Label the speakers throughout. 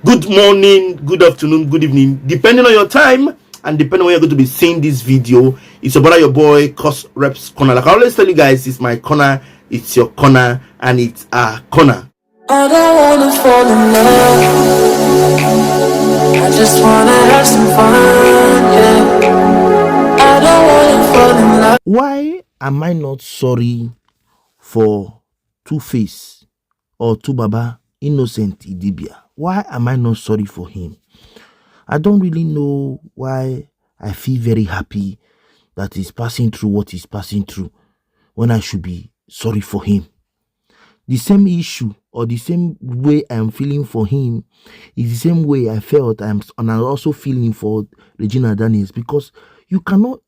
Speaker 1: good morning, good afternoon, good evening, depending on your time and depending on when you're going to be seeing this video. It's your brother, your boy, Cos Reps Corner. Like I always tell you guys, it's my corner, it's your corner, and it's our corner.
Speaker 2: I don't wanna fall in love, I just wanna have some fun, yeah. I don't wanna fall in love.
Speaker 1: Why am I not sorry for Two-Face or Tubaba Innocent Idibia? Why am I not sorry for him? I don't really know why I feel very happy that he's passing through what he's passing through when I should be sorry for him. The same issue or the same way I'm feeling for him is the same way I felt and I'm also feeling for Regina Daniels, because you cannot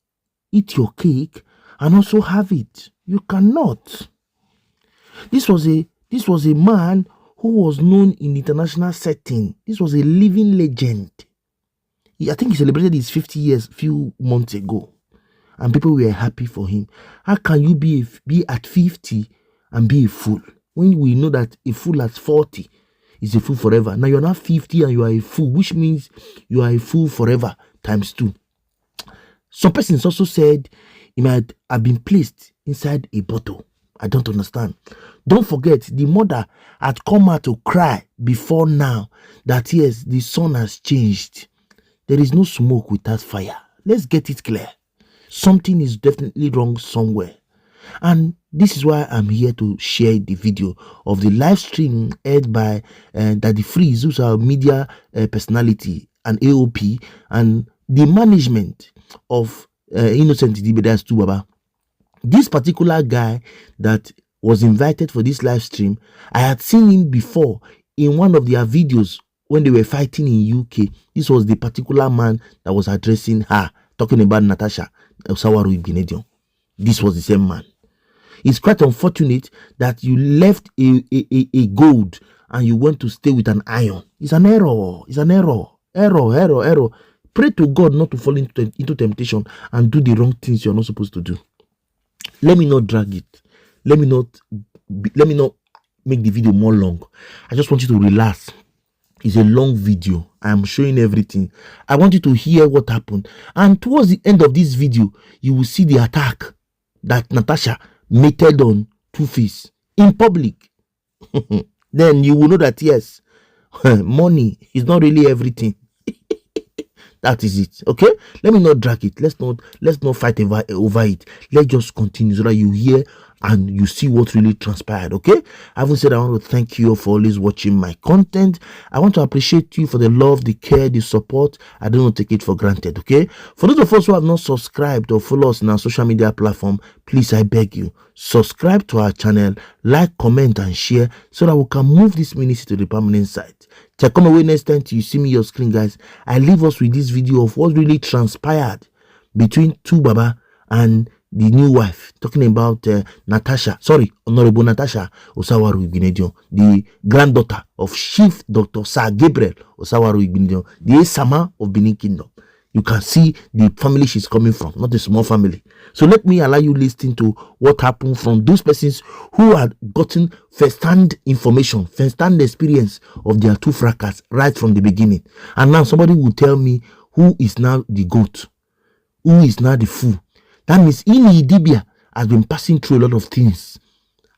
Speaker 1: eat your cake and also have it. You cannot. This was a man who was known in the international setting. This was a living legend. I think he celebrated his 50 years a few months ago, and people were happy for him. How can you be at 50 and be a fool when we know that a fool at 40 is a fool forever? Now you're not 50 and you are a fool, which means you are a fool forever times 2. Some persons also said he might have been placed inside a bottle. I don't understand. Don't forget, the mother had come out to cry before now that yes, the sun has changed. There is no smoke without fire. Let's get it clear. Something is definitely wrong somewhere. And this is why I'm here to share the video of the live stream aired by Daddy Freeze, who's our media personality and AOP, and the management of Innocent Idibia, that's Tubaba. This particular guy that was invited for this live stream, I had seen him before in one of their videos when they were fighting in UK. This was the particular man that was addressing her, talking about honnatashaosawaruigbinedion. This was the same man. It's quite unfortunate that you left a gold and you went to stay with an iron. It's an error. It's an error. Error. Pray to God not to fall into temptation and do the wrong things you're not supposed to do. Let me not drag it. Let me not make the video more long. I just want you to relax. It's a long video. I am showing everything. I want you to hear what happened. And towards the end of this video, you will see the attack that Natasha meted on Two-Face in public. Then you will know that yes, money is not really everything. That is it. Okay, let me not drag it. Let's not fight over it. Let's just continue so that you hear and you see what really transpired. Okay, I haven't said I want to thank you for always watching my content. I want to appreciate you for the love, the care, the support. I don't take it for granted. Okay, for those of us who have not subscribed or follow us in our social media platform, please, I beg you, subscribe to our channel, like, comment and share so that we can move this ministry to the permanent site. So come away next time till you see me on your screen, guys. I leave us with this video of what really transpired between Tubaba and the new wife, talking about Honorable Nigeriamusic, the granddaughter of Chief Dr. Sir Gabriel Osawaruigbinedion, the Esama of Benin Kingdom. You can see the family she's coming from, not a small family. So let me allow you listen to what happened from those persons who had gotten first-hand information, first-hand experience of their two fracas right from the beginning. And now somebody will tell me who is now the goat, who is now the fool. That means Ini Idibia has been passing through a lot of things.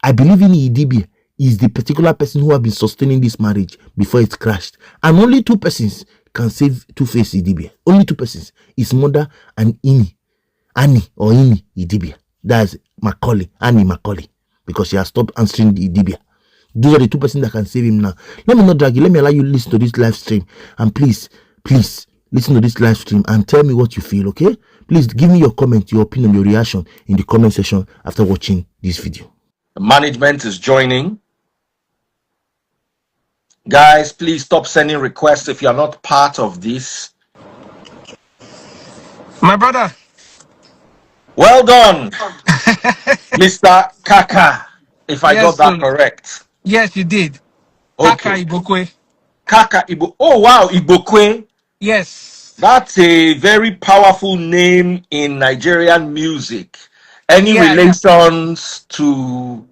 Speaker 1: I believe Ini Idibia is the particular person who has been sustaining this marriage before it crashed. And only 2 persons can save Two-Face Idibia. Only 2 persons. His mother and Annie or Ini Idibia. That's Macaulay, Annie Macaulay. Because she has stopped answering the Idibia. Those are the 2 persons that can save him now. Let me not drag you. Let me allow you to listen to this live stream. And please, listen to this live stream and tell me what you feel, okay? Please give me your comment, your opinion, your reaction in the comment section after watching this video.
Speaker 3: Management is joining. Guys, please stop sending requests if you're not part of this.
Speaker 4: My brother.
Speaker 3: Well done, Mr. Kaka, if I got that correct.
Speaker 4: Yes, you did.
Speaker 3: Okay.
Speaker 4: Kaka Ibokwe.
Speaker 3: Kaka Ibo. Oh, wow, Ibokwe.
Speaker 4: Yes.
Speaker 3: That's a very powerful name in Nigerian music. Any relations to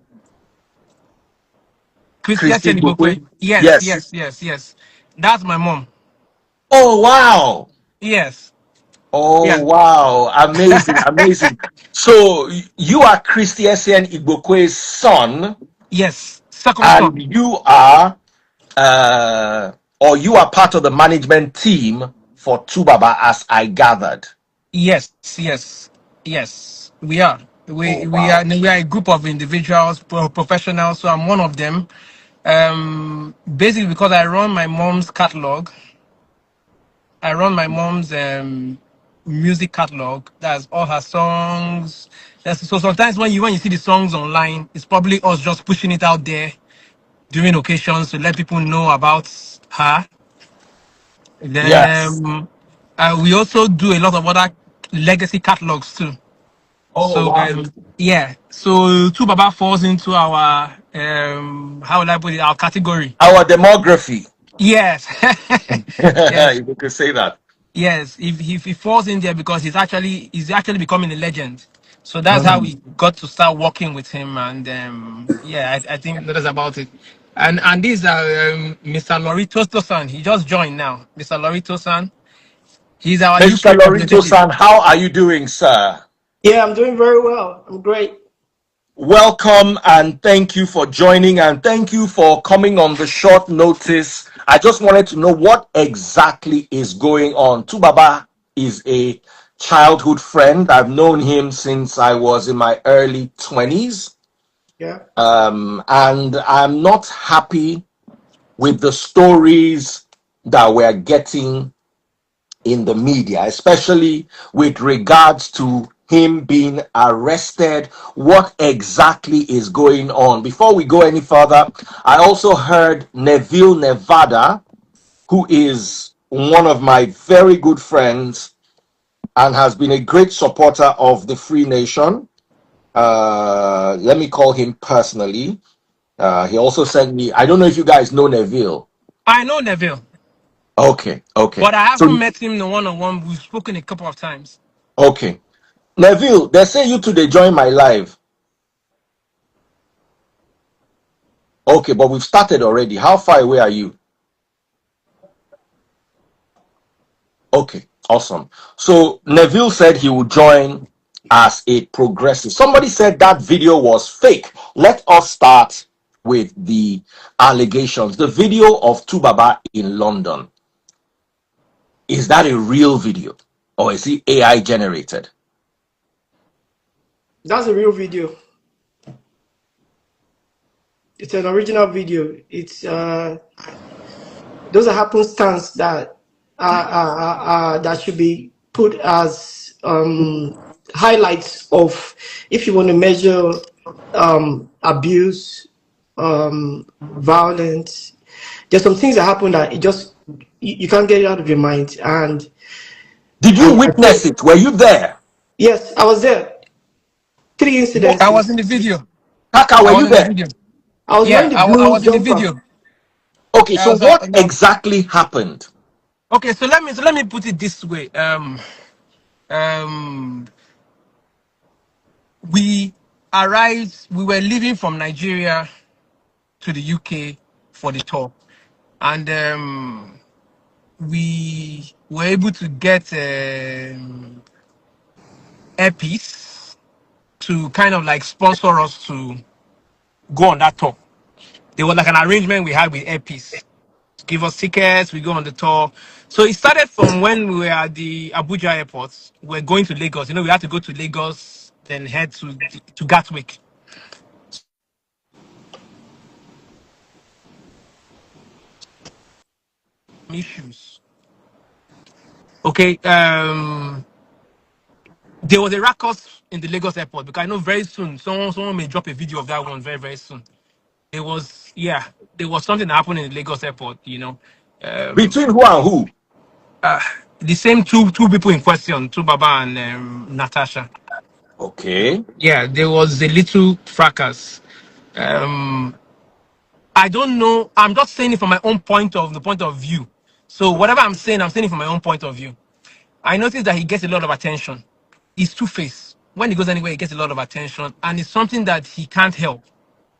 Speaker 4: Christian Ibokwe? Yes. That's my mom.
Speaker 3: Oh, wow.
Speaker 4: Yes.
Speaker 3: Oh,
Speaker 4: Yeah.
Speaker 3: wow. Amazing, amazing. So you are Christy Essien Igbokwe's son,
Speaker 4: Yes. Second
Speaker 3: and
Speaker 4: son.
Speaker 3: you are or you are part of the management team for Tubaba, as I gathered.
Speaker 4: Yes. Yes. Yes. We are.
Speaker 3: Oh,
Speaker 4: We
Speaker 3: wow.
Speaker 4: are a group of individuals, professionals. So I'm one of them. Basically because I run my mom's catalog. I run my mom's music catalog. That's all her songs. So sometimes when you see the songs online, it's probably us just pushing it out there during occasions to let people know about her.
Speaker 3: Yes.
Speaker 4: Then we also do a lot of other legacy catalogs too.
Speaker 3: Oh,
Speaker 4: So
Speaker 3: wow.
Speaker 4: yeah, so Two Baba falls into our how will I put it, our category.
Speaker 3: Our demography.
Speaker 4: Yes, yes,
Speaker 3: You could say that.
Speaker 4: yes. If he falls in there because he's actually becoming a legend. So that's how
Speaker 3: Mm.
Speaker 4: we got to start working with him, and yeah, I think that's about it. And these are Mr. Lorito Tosan. He just joined now. Mr. Lorito San. He's our
Speaker 3: Mr.
Speaker 4: UK
Speaker 3: Lorito
Speaker 4: representative.
Speaker 3: San, how are you doing, sir?
Speaker 5: Yeah, I'm doing very well. I'm great.
Speaker 3: Welcome and thank you for joining and thank you for coming on the short notice. I just wanted to know what exactly is going on. Tubaba is a childhood friend. I've known him since I was in my early 20s.
Speaker 5: Yeah.
Speaker 3: And I'm not happy with the stories that we're getting in the media, especially with regards to him being arrested. What exactly is going on? Before we go any further, I also heard Neville Nevada, who is one of my very good friends and has been a great supporter of the Free Nation. Let me call him personally. He also sent me, I don't know if you guys know Neville.
Speaker 4: I know Neville,
Speaker 3: Okay, okay.
Speaker 4: but I
Speaker 3: So,
Speaker 4: haven't met him in the one-on-one. We've spoken a couple of times.
Speaker 3: okay. Neville, they say you two they join my live. Okay, but we've started already. How far away are you? Okay, awesome. So Neville said he would join as a progressive. Somebody said that video was fake. Let us start with the allegations. The video of Tubaba in London. Is that a real video? Or is it AI generated?
Speaker 5: That's a real video. It's an original video. It's those are happenstance that should be put as highlights of if you want to measure abuse, violence. There's some things that happen that it just you can't get it out of your mind. And
Speaker 3: Did you
Speaker 5: I
Speaker 3: witness
Speaker 5: feel
Speaker 3: it? Were you there?
Speaker 5: yes, I was there. Three
Speaker 3: What?
Speaker 4: I was in
Speaker 5: incidences.
Speaker 4: the video.
Speaker 3: Kaka, were
Speaker 4: I was
Speaker 3: you
Speaker 4: in the
Speaker 3: there?
Speaker 4: video.
Speaker 5: I was
Speaker 4: Yeah,
Speaker 5: wearing the
Speaker 4: I
Speaker 5: blue
Speaker 4: was in the
Speaker 5: jumper.
Speaker 4: video.
Speaker 3: Okay,
Speaker 4: I
Speaker 3: so
Speaker 4: was
Speaker 3: what exactly happened?
Speaker 4: okay. So let me put it this way. Um, we arrived. We were leaving from Nigeria to the UK for the tour, and we were able to get Airpiece to kind of like sponsor us to go on that tour. There was like an arrangement we had with Airpiece. Give us tickets, we go on the tour. So it started from when we were at the Abuja airport. We're going to Lagos. You know, we had to go to Lagos, then head to Gatwick. Issues. Okay. There was a ruckus in the Lagos airport because I know very soon someone may drop a video of that one very, very soon. There was there was something that happened in the Lagos airport, you know.
Speaker 3: Between who and who?
Speaker 4: The same two people in question, two Baba and Natasha.
Speaker 3: Okay.
Speaker 4: Yeah, there was a little fracas. Um, I don't know. I'm just saying it from my own point of view. So whatever I'm saying it from my own point of view. I noticed that he gets a lot of attention. He's two-faced. When he goes anywhere, he gets a lot of attention, and it's something that he can't help.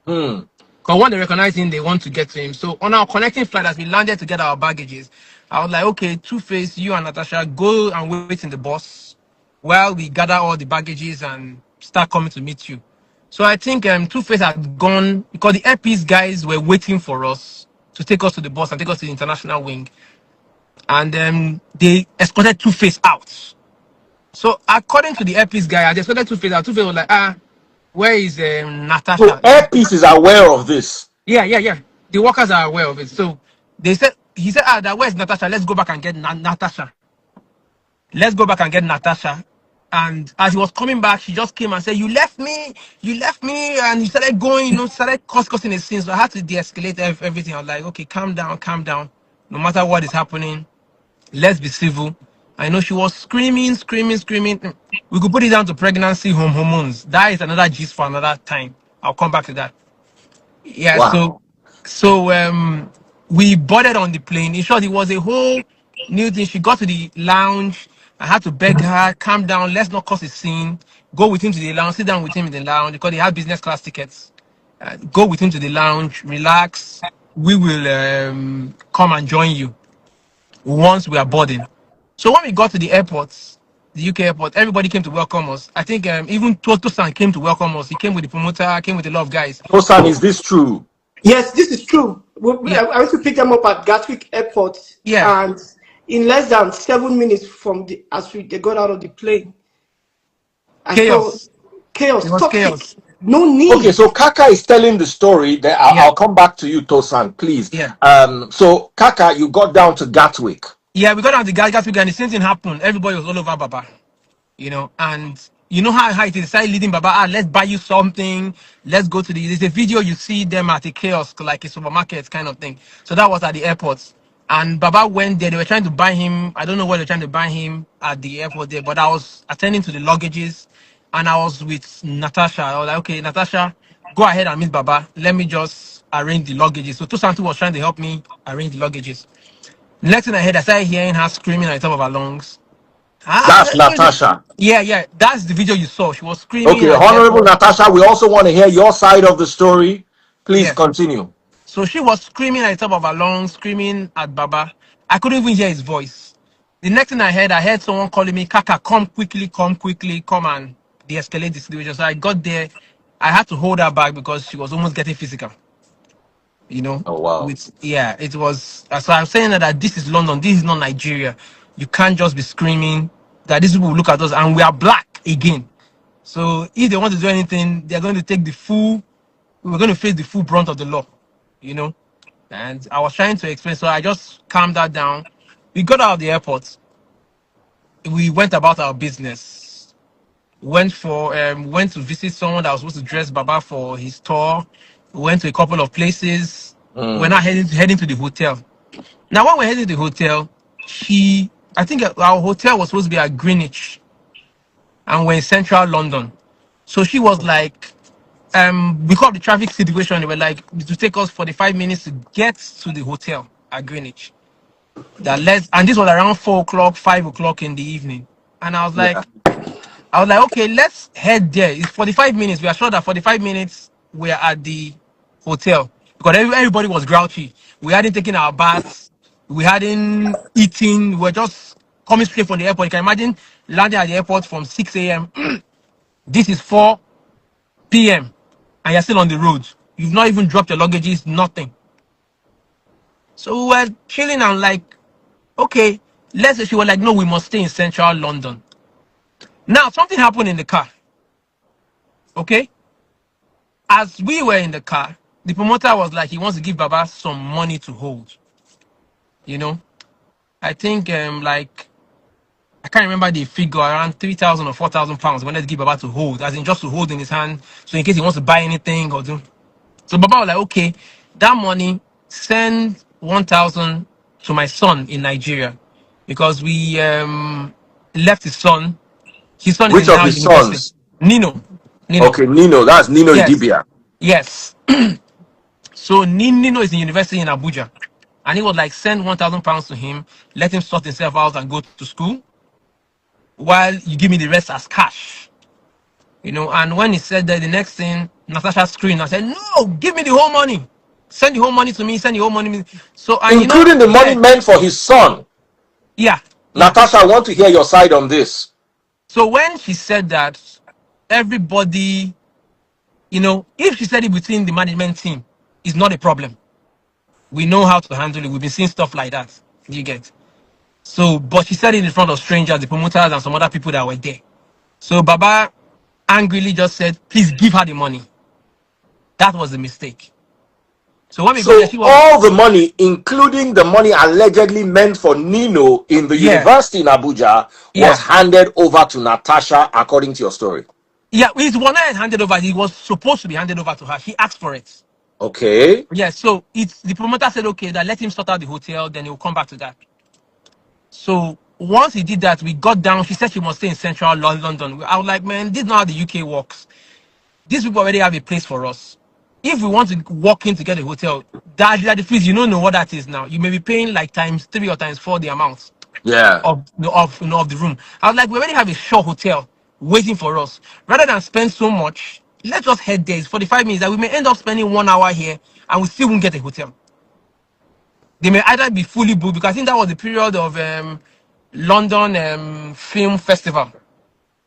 Speaker 3: Hmm.
Speaker 4: Because when they recognize him, they want to get to him. So on our connecting flight, as we landed to get our baggages, I was like, okay, Two-Face, you and Natasha, go and wait in the bus while we gather all the baggages and start coming to meet you. So I think Two-Face had gone because the Airpiece guys were waiting for us to take us to the bus and take us to the international wing. And they escorted Two-Face out. So according to the Airpiece guy, I just escorted Two-Face out. Two-Face was like, where is
Speaker 3: So
Speaker 4: Natasha?
Speaker 3: Airpiece is aware of this.
Speaker 4: Yeah. The workers are aware of it. So he said, that where's Natasha? Let's go back and get Natasha. Let's go back and get Natasha. And as he was coming back, she just came and said, you left me. And he started going, started causing a scene. So I had to de-escalate everything. I was like, okay, calm down. No matter what is happening, let's be civil. I know she was screaming. We could put it down to pregnancy, hormones. That is another gist for another time. I'll come back to that. Yeah,
Speaker 3: Wow.
Speaker 4: so we boarded on the plane. In short, it was a whole new thing. She got to the lounge. I had to beg her, calm down, let's not cause a scene. Go with him to the lounge, sit down with him in the lounge because they had business class tickets. Go with him to the lounge, relax. We will come and join you once we are boarding. So when we got to the airport, the UK airport, everybody came to welcome us. I think even Toto-san came to welcome us. He came with the promoter, came with a lot of guys.
Speaker 3: Tosan, is this true?
Speaker 5: Yes, this is true.
Speaker 4: Yeah.
Speaker 5: I went to pick them up at Gatwick Airport,
Speaker 4: Yeah.
Speaker 5: and in less than 7 minutes from they got out of the plane, I saw
Speaker 4: Chaos.
Speaker 5: chaos,
Speaker 4: It was
Speaker 5: toxic,
Speaker 4: chaos.
Speaker 5: no need.
Speaker 3: Okay, so Kaka is telling the story. That
Speaker 4: Yeah.
Speaker 3: I'll come back to you, Tosan, please.
Speaker 4: Yeah.
Speaker 3: So Kaka, you got down to Gatwick.
Speaker 4: Yeah, we got on the gas and the same thing happened. Everybody was all over Baba, and you know how it is. They started leading Baba, let's buy you something. Let's go to there's a video you see them at a kiosk, like a supermarket kind of thing. So that was at the airport. And Baba went there. They were trying to buy him. I don't know what they're trying to buy him at the airport there, but I was attending to the luggages and I was with Natasha. I was like, okay, Natasha, go ahead and meet Baba. Let me just arrange the luggages. So Tosantu was trying to help me arrange the luggages. Next thing I heard, I started hearing her screaming at the top of her lungs.
Speaker 3: That's Natasha.
Speaker 4: Yeah. That's the video you saw. She was screaming
Speaker 3: Okay,
Speaker 4: at the
Speaker 3: Honorable
Speaker 4: airport.
Speaker 3: Natasha, we also want to hear your side of the story. Please
Speaker 4: Yeah.
Speaker 3: continue.
Speaker 4: So she was screaming at the top of her lungs, screaming at Baba. I couldn't even hear his voice. The next thing I heard someone calling me, Kaka, come quickly, come and de-escalate the situation. So I got there. I had to hold her back because she was almost getting physical.
Speaker 3: Oh, wow.
Speaker 4: It was. So I'm saying that this is London. This is not Nigeria. You can't just be screaming that these people will look at us and we are black again. So if they want to do anything, they're going to take we're going to face the full brunt of the law, And I was trying to explain, so I just calmed that down. We got out of the airport. We went about our business. Went to visit someone that was supposed to dress Baba for his tour. We went to a couple of places. We're now heading to the hotel. Now, when we're heading to the hotel, I think our hotel was supposed to be at Greenwich, and we're in central London. So she was like, because of the traffic situation, they were like, it will take us 45 minutes to get to the hotel at Greenwich. And this was around 4 o'clock, 5 o'clock in the evening. And I was
Speaker 3: Yeah.
Speaker 4: like, okay, let's head there. It's 45 minutes. We are sure that 45 minutes we're at the hotel because everybody was grouchy. We hadn't taken our baths. We hadn't eaten. We were just coming straight from the airport. You can imagine landing at the airport from 6 a.m. This is 4 p.m. and you're still on the road. You've not even dropped your luggages, nothing. So we were chilling and like, okay, let's say she was like, no, we must stay in central London. Now, something happened in the car. Okay? As we were in the car, the promoter was like, he wants to give Baba some money to hold. I think I can't remember the figure, around 3,000 or 4,000 pounds. He wanted to give Baba to hold, as in just to hold in his hand, so in case he wants to buy anything or do. So Baba was like, okay, that money, send 1,000 to my son in Nigeria, because we left his son. His son is
Speaker 3: Which
Speaker 4: in
Speaker 3: of
Speaker 4: now
Speaker 3: his
Speaker 4: university.
Speaker 3: sons?
Speaker 4: Nino.
Speaker 3: Okay, Nino. That's Nino
Speaker 4: Yes.
Speaker 3: Idibia.
Speaker 4: Yes. So Nino is in university in Abuja. And he was like, send 1,000 pounds to him, let him sort himself out and go to school, while you give me the rest as cash. And when he said that, the next thing, Natasha screamed and said, "No, give me the whole money. Send the whole money to me. Send the whole money." So, and
Speaker 3: Including the money
Speaker 4: yeah,
Speaker 3: meant for his son.
Speaker 4: yeah, yeah.
Speaker 3: Natasha, I want to hear your side on this.
Speaker 4: So when she said that, everybody, if she said it between the management team, it's not a problem. We know how to handle it. We've been seeing stuff like that. You get. So, but she said it in front of strangers, the promoters, and some other people that were there. So Baba angrily just said, "Please give her the money." That was the mistake. So when we got there,
Speaker 3: So
Speaker 4: she was,
Speaker 3: all the money, including the money allegedly meant for Nino in the
Speaker 4: yeah,
Speaker 3: university in Abuja, was
Speaker 4: yeah,
Speaker 3: handed over to Natasha, according to your story.
Speaker 4: yeah. It was not handed over. It was supposed to be handed over to her. She asked for it.
Speaker 3: Okay.
Speaker 4: Yeah. So it's the promoter said, okay, that let him sort out the hotel, then he'll come back to that. So once he did that, we got down. She said she must stay in central London. I was like, man, this is not how the UK works. These people already have a place for us. If we want to walk in to get a hotel, that the fees, you don't know what that is now. You may be paying like times 3 or times 4 the amount
Speaker 3: Yeah.
Speaker 4: of the room. I was like, we already have a short hotel waiting for us. Rather than spend so much, let's just head there. It's 45 minutes that we may end up spending 1 hour here and we still won't get a hotel. They may either be fully booked, because I think that was the period of London Film Festival.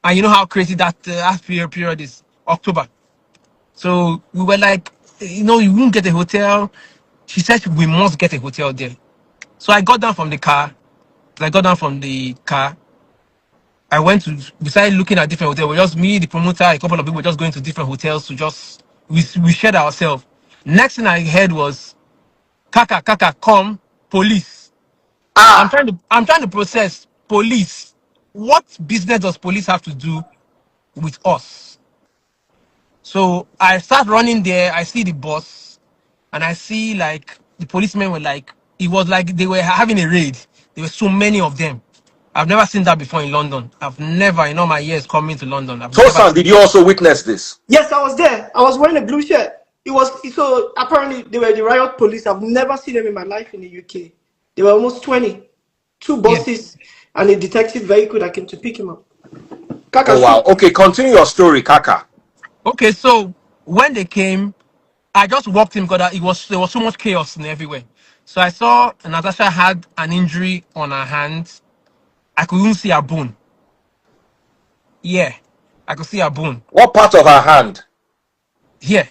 Speaker 4: And you know how crazy that period is, October. So we were like, you won't get a hotel. She said we must get a hotel there. So I got down from the car. We started looking at different hotels. We just me, the promoter, a couple of people just going to different hotels to just we shared ourselves. Next thing I heard was, Kaka, come, police.
Speaker 3: Ah.
Speaker 4: I'm trying to process police. What business does police have to do with us? So I start running there. I see the boss, and I see like the policemen were like, it was like they were having a raid. There were so many of them. I've never seen that before in London. I've never, in all my years coming to London, I've never
Speaker 3: Tosan,
Speaker 4: seen.
Speaker 3: did you also witness this?
Speaker 5: Yes, I was there. I was wearing a blue shirt. It was so apparently they were the riot police. I've never seen them in my life in the UK. They were almost 20. Two
Speaker 4: Yeah.
Speaker 5: buses and a detective vehicle that came to pick him up. Kaka
Speaker 3: Oh, wow.
Speaker 5: shoot.
Speaker 3: Okay, continue your story, Kaka.
Speaker 4: Okay, so when they came, I just walked in because there was so much chaos in everywhere. So I saw Natasha had an injury on her hand. I could even see her bone. Yeah, I could see her bone.
Speaker 3: What part of her hand?
Speaker 4: Here,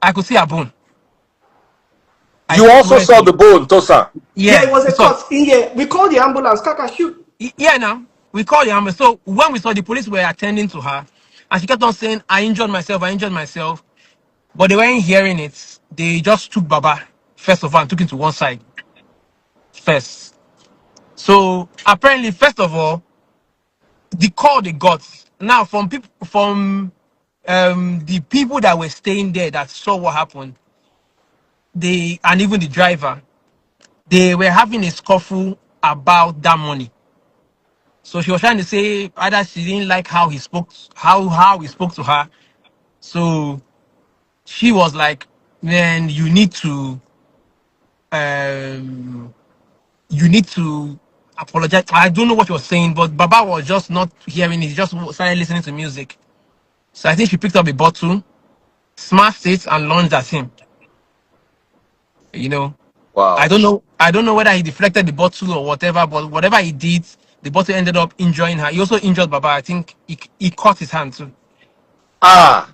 Speaker 4: I could see her bone. I
Speaker 3: You also
Speaker 4: swear
Speaker 3: saw
Speaker 4: to
Speaker 3: the
Speaker 4: you.
Speaker 3: bone, Tosan.
Speaker 5: Yeah, it
Speaker 4: Yeah,
Speaker 5: was a
Speaker 4: so
Speaker 5: cut in here. We called the ambulance. Kaka shoot.
Speaker 4: yeah, now we called the ambulance. So when we saw, the police were attending to her, and she kept on saying, I injured myself. But they weren't hearing it. They just took Baba, first of all, and took him to one side first. So apparently, first of all, the call they got now from the people that were staying there that saw what happened, and even the driver, they were having a scuffle about that money. So she was trying to say either she didn't like how he spoke to her. So she was like, man, um you need to apologize. I don't know what you were saying, but Baba was just not hearing it. He just started listening to music. So I think she picked up a bottle, smashed it, and launched at him. You know, I
Speaker 3: Wow.
Speaker 4: don't know. I don't know whether he deflected the bottle or whatever, but whatever he did, the bottle ended up injuring her. He also injured Baba. I think he cut his hand too.
Speaker 3: Ah.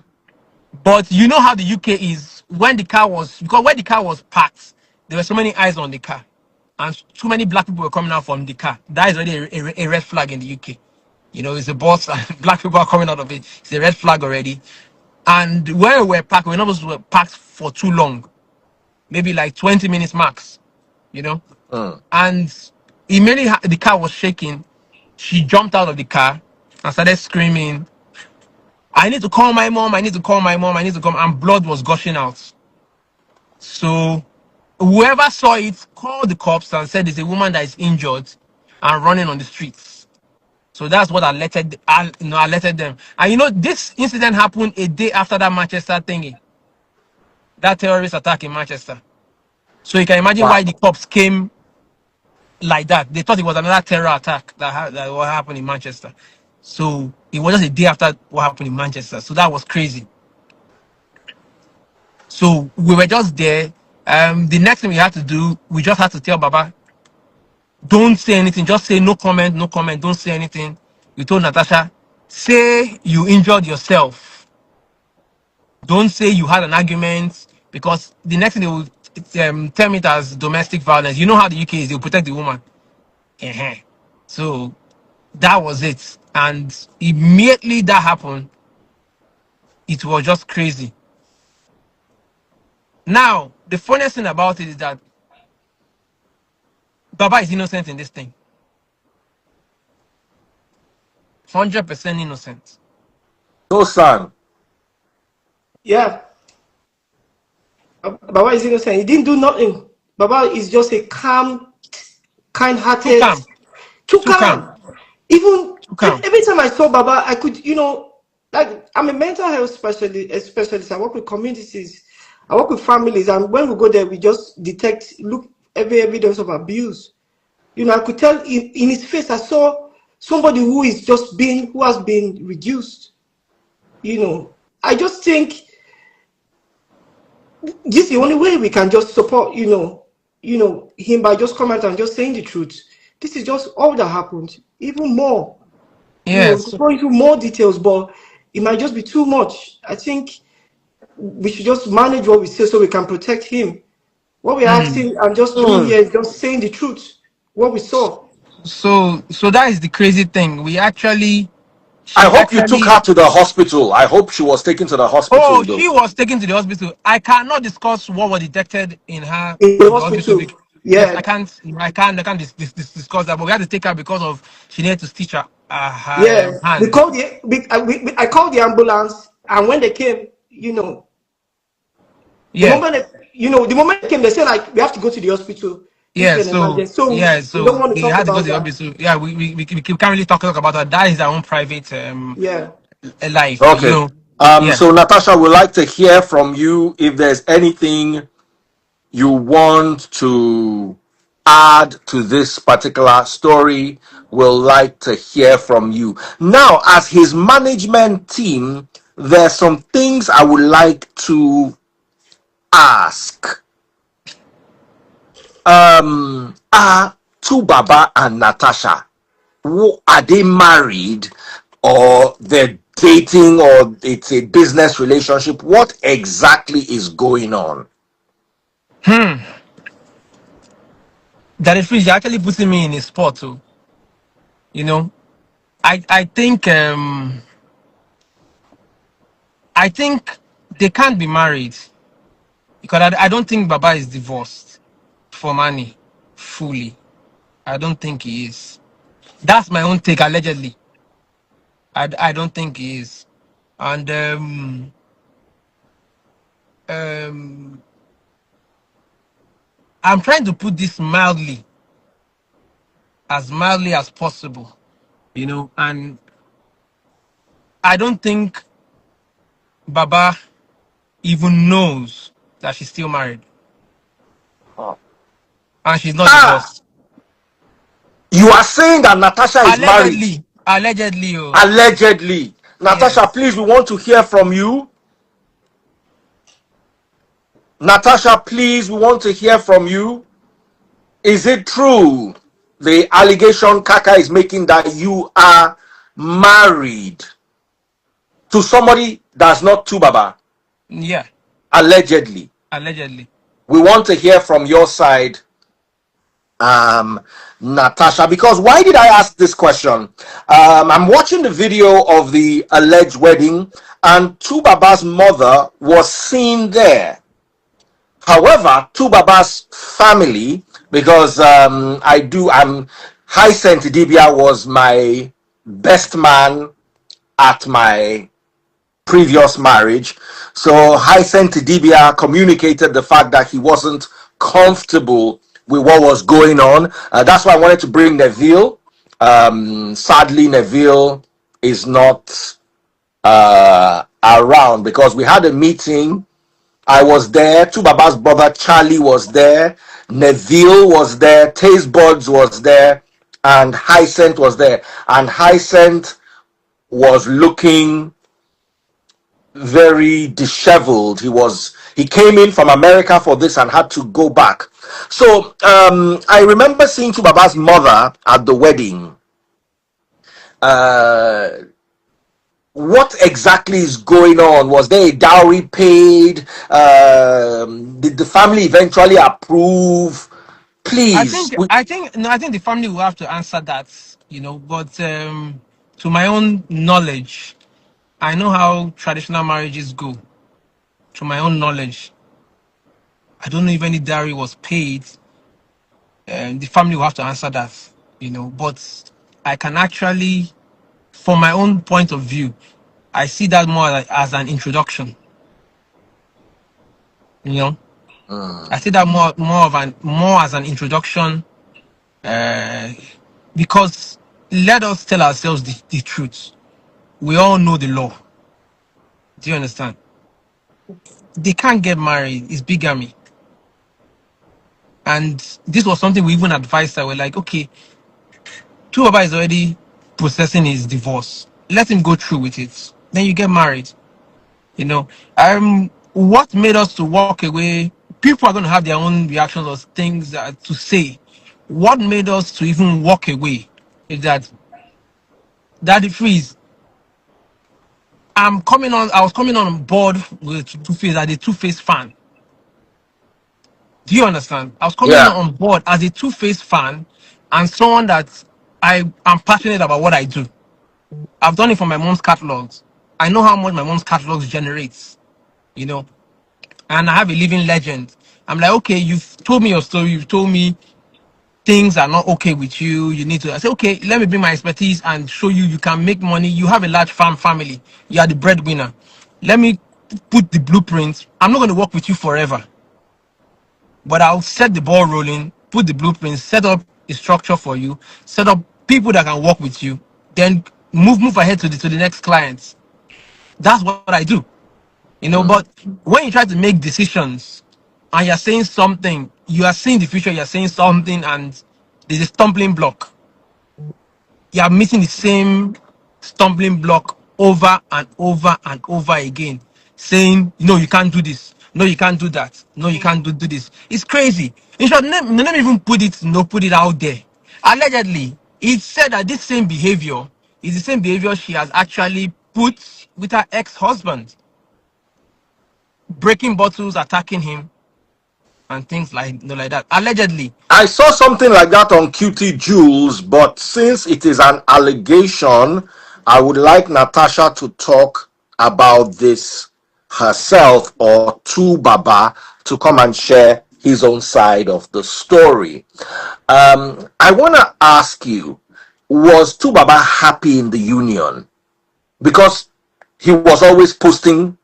Speaker 4: But you know how the UK is when the car was parked, there were so many eyes on the car, and too many black people were coming out from the car. That is already a red flag in the UK. It's a bus and black people are coming out of it. It's a red flag already. And where we were parked, we're not supposed to be parked for too long, maybe like 20 minutes max. You know,
Speaker 3: Mm.
Speaker 4: and immediately the car was shaking. She jumped out of the car and started screaming, I need to call my mom. I need to call my mom. I need to come. And blood was gushing out. So whoever saw it called the cops and said there's a woman that is injured and running on the streets. So that's what alerted them. And this incident happened a day after that Manchester thingy, that terrorist attack in Manchester. So you can imagine
Speaker 3: Wow.
Speaker 4: why the cops came like that. They thought it was another terror attack that what happened in Manchester. So it was just a day after what happened in Manchester. So that was crazy. So we were just there. The next thing we had to do, we just had to tell Baba, don't say anything. Just say no comment, no comment. Don't say anything. We told Natasha, say you injured yourself. Don't say you had an argument, because the next thing they will term it as domestic violence. You know how the UK is, they'll protect the woman. So that was it. And immediately that happened, it was just crazy. Now, the funniest thing about it is that Baba is innocent in this thing. 100% innocent.
Speaker 3: No, son.
Speaker 5: Yeah. Baba is innocent. He didn't do nothing. Baba is just a calm,
Speaker 4: Too
Speaker 5: kind-hearted,
Speaker 4: calm.
Speaker 5: too
Speaker 4: Too calm.
Speaker 5: calm. Even
Speaker 4: Too calm.
Speaker 5: every time I saw Baba, I could, like, I'm a mental health specialist. I work with communities, I work with families, and when we go there, we just look every evidence of abuse. I could tell in his face. I saw somebody who has been reduced. I just think this is the only way we can just support, him, by just coming out and just saying the truth. This is just all that happened. Even more,
Speaker 4: Yes.
Speaker 5: go into more details, but it might just be too much. I think we should just manage what we say so we can protect him. What we're asking and just doing here is just saying the truth, what we saw.
Speaker 4: So that is the crazy thing.
Speaker 3: I hope you took her to the hospital. I hope she was taken to the hospital,
Speaker 4: Oh,
Speaker 3: though.
Speaker 4: she was taken to the hospital. I cannot discuss what was detected in her
Speaker 5: In the
Speaker 4: at the hospital.
Speaker 5: hospital.
Speaker 4: Yes,
Speaker 5: Yeah.
Speaker 4: I can't discuss that. But we had to take her because of she needed to stitch her
Speaker 5: Yeah.
Speaker 4: hand.
Speaker 5: I called the ambulance, and when they came,
Speaker 4: Yeah.
Speaker 5: the moment they came, they said, like, we have to go to the hospital. This
Speaker 4: Yeah.
Speaker 5: is an
Speaker 4: So
Speaker 5: emergency. So we don't
Speaker 4: so
Speaker 5: want to
Speaker 4: they
Speaker 5: talk
Speaker 4: had to go
Speaker 5: about
Speaker 4: to the
Speaker 5: that.
Speaker 4: hospital. Yeah, we can't really talk about that. That is our own private
Speaker 5: Yeah.
Speaker 4: life.
Speaker 3: Okay.
Speaker 4: Yeah.
Speaker 3: So Natasha would like to hear from you if there's anything you want to add to this particular story. We'll like to hear from you. Now, as his management team, there's some things I would like to ask. Are Tubaba and Natasha, are they married, or they're dating, or it's a business relationship? What exactly is going on?
Speaker 4: That is you're actually putting me in a spot too. I think they can't be married, because I don't think Baba is divorced for money fully. I don't think he is. That's my own take, allegedly. I don't think he is. And um, I'm trying to put this mildly as possible, and I don't think Baba even knows that she's still married and she's not
Speaker 3: Ah,
Speaker 4: divorced.
Speaker 3: you are saying that Natasha is married?
Speaker 4: Allegedly, oh.
Speaker 3: Allegedly. Natasha,
Speaker 4: Yes.
Speaker 3: please, we want to hear from you. Natasha, please, we want to hear from you. Is it true, the allegation Kaka is making, that you are married to somebody that's not Tubaba?
Speaker 4: Yeah,
Speaker 3: Allegedly.
Speaker 4: allegedly.
Speaker 3: We want to hear from your side, Natasha, because why did I ask this question? I'm watching the video of the alleged wedding, and Tubaba's mother was seen there. However, Tubaba's family, because I'm Hyacinth Dibia was my best man at my previous marriage. So Hyacinth Dibia communicated the fact that he wasn't comfortable with what was going on. That's why I wanted to bring Neville. Sadly, Neville is not around, because we had a meeting. I was there. Tubaba's brother Charlie was there. Neville was there. Taste Buds was there. And Hyacinth was there. And Hyacinth was looking very disheveled. He came in from America for this and had to go back. So I remember seeing Tubaba's mother at the wedding. What exactly is going on? Was there a dowry paid? Did the family eventually approve? Please.
Speaker 4: I think the family will have to answer that, but to my own knowledge, I know how traditional marriages go. To my own knowledge, I don't know if any dowry was paid. The family will have to answer that, but I can actually, from my own point of view, I see that more as an introduction. You know, I see that more as an introduction, uh, because let us tell ourselves the truth. We all know the law. Do you understand? They can't get married. It's bigamy. And this was something we even advised that we're like, okay, Tuaba is already processing his divorce. Let him go through with it. Then you get married. What made us to walk away? People are going to have their own reactions or things to say. What made us to even walk away is that Daddy Freeze. I was coming on board with Two Face as a Two Face fan. Do you understand? I was coming
Speaker 3: Yeah.
Speaker 4: on board as a Two Face fan and someone that I am passionate about what I do. I've done it for my mom's catalogs. I know how much my mom's catalogs generates, you know, and I have a living legend. I'm like, okay, you've told me your story. You've told me things are not okay with you. You need to. I say, okay, let me bring my expertise and show you you can make money. You have a large family. You are the breadwinner. Let me put the blueprint. I'm not going to work with you forever, but I'll set the ball rolling, put the blueprint, set up a structure for you, set up people that can work with you, then move ahead to the next clients. That's what I do. But when you try to make decisions and you're saying something, you are seeing the future, you're saying something, and there's a stumbling block. You are meeting the same stumbling block over and over and over again, saying, no, you can't do this. No, you can't do that. No, you can't do this. It's crazy. In short, let me even put it out there. Allegedly, it's said that this same behavior is the same behavior she has actually put with her ex-husband, breaking bottles, attacking him, and things like that. Allegedly.
Speaker 3: I saw something like that on Cutiejulls, but since it is an allegation, I would like Natasha to talk about this herself or to Baba to come and share his own side of the story. I want to ask you, was Tubaba happy in the union? Because he was always posting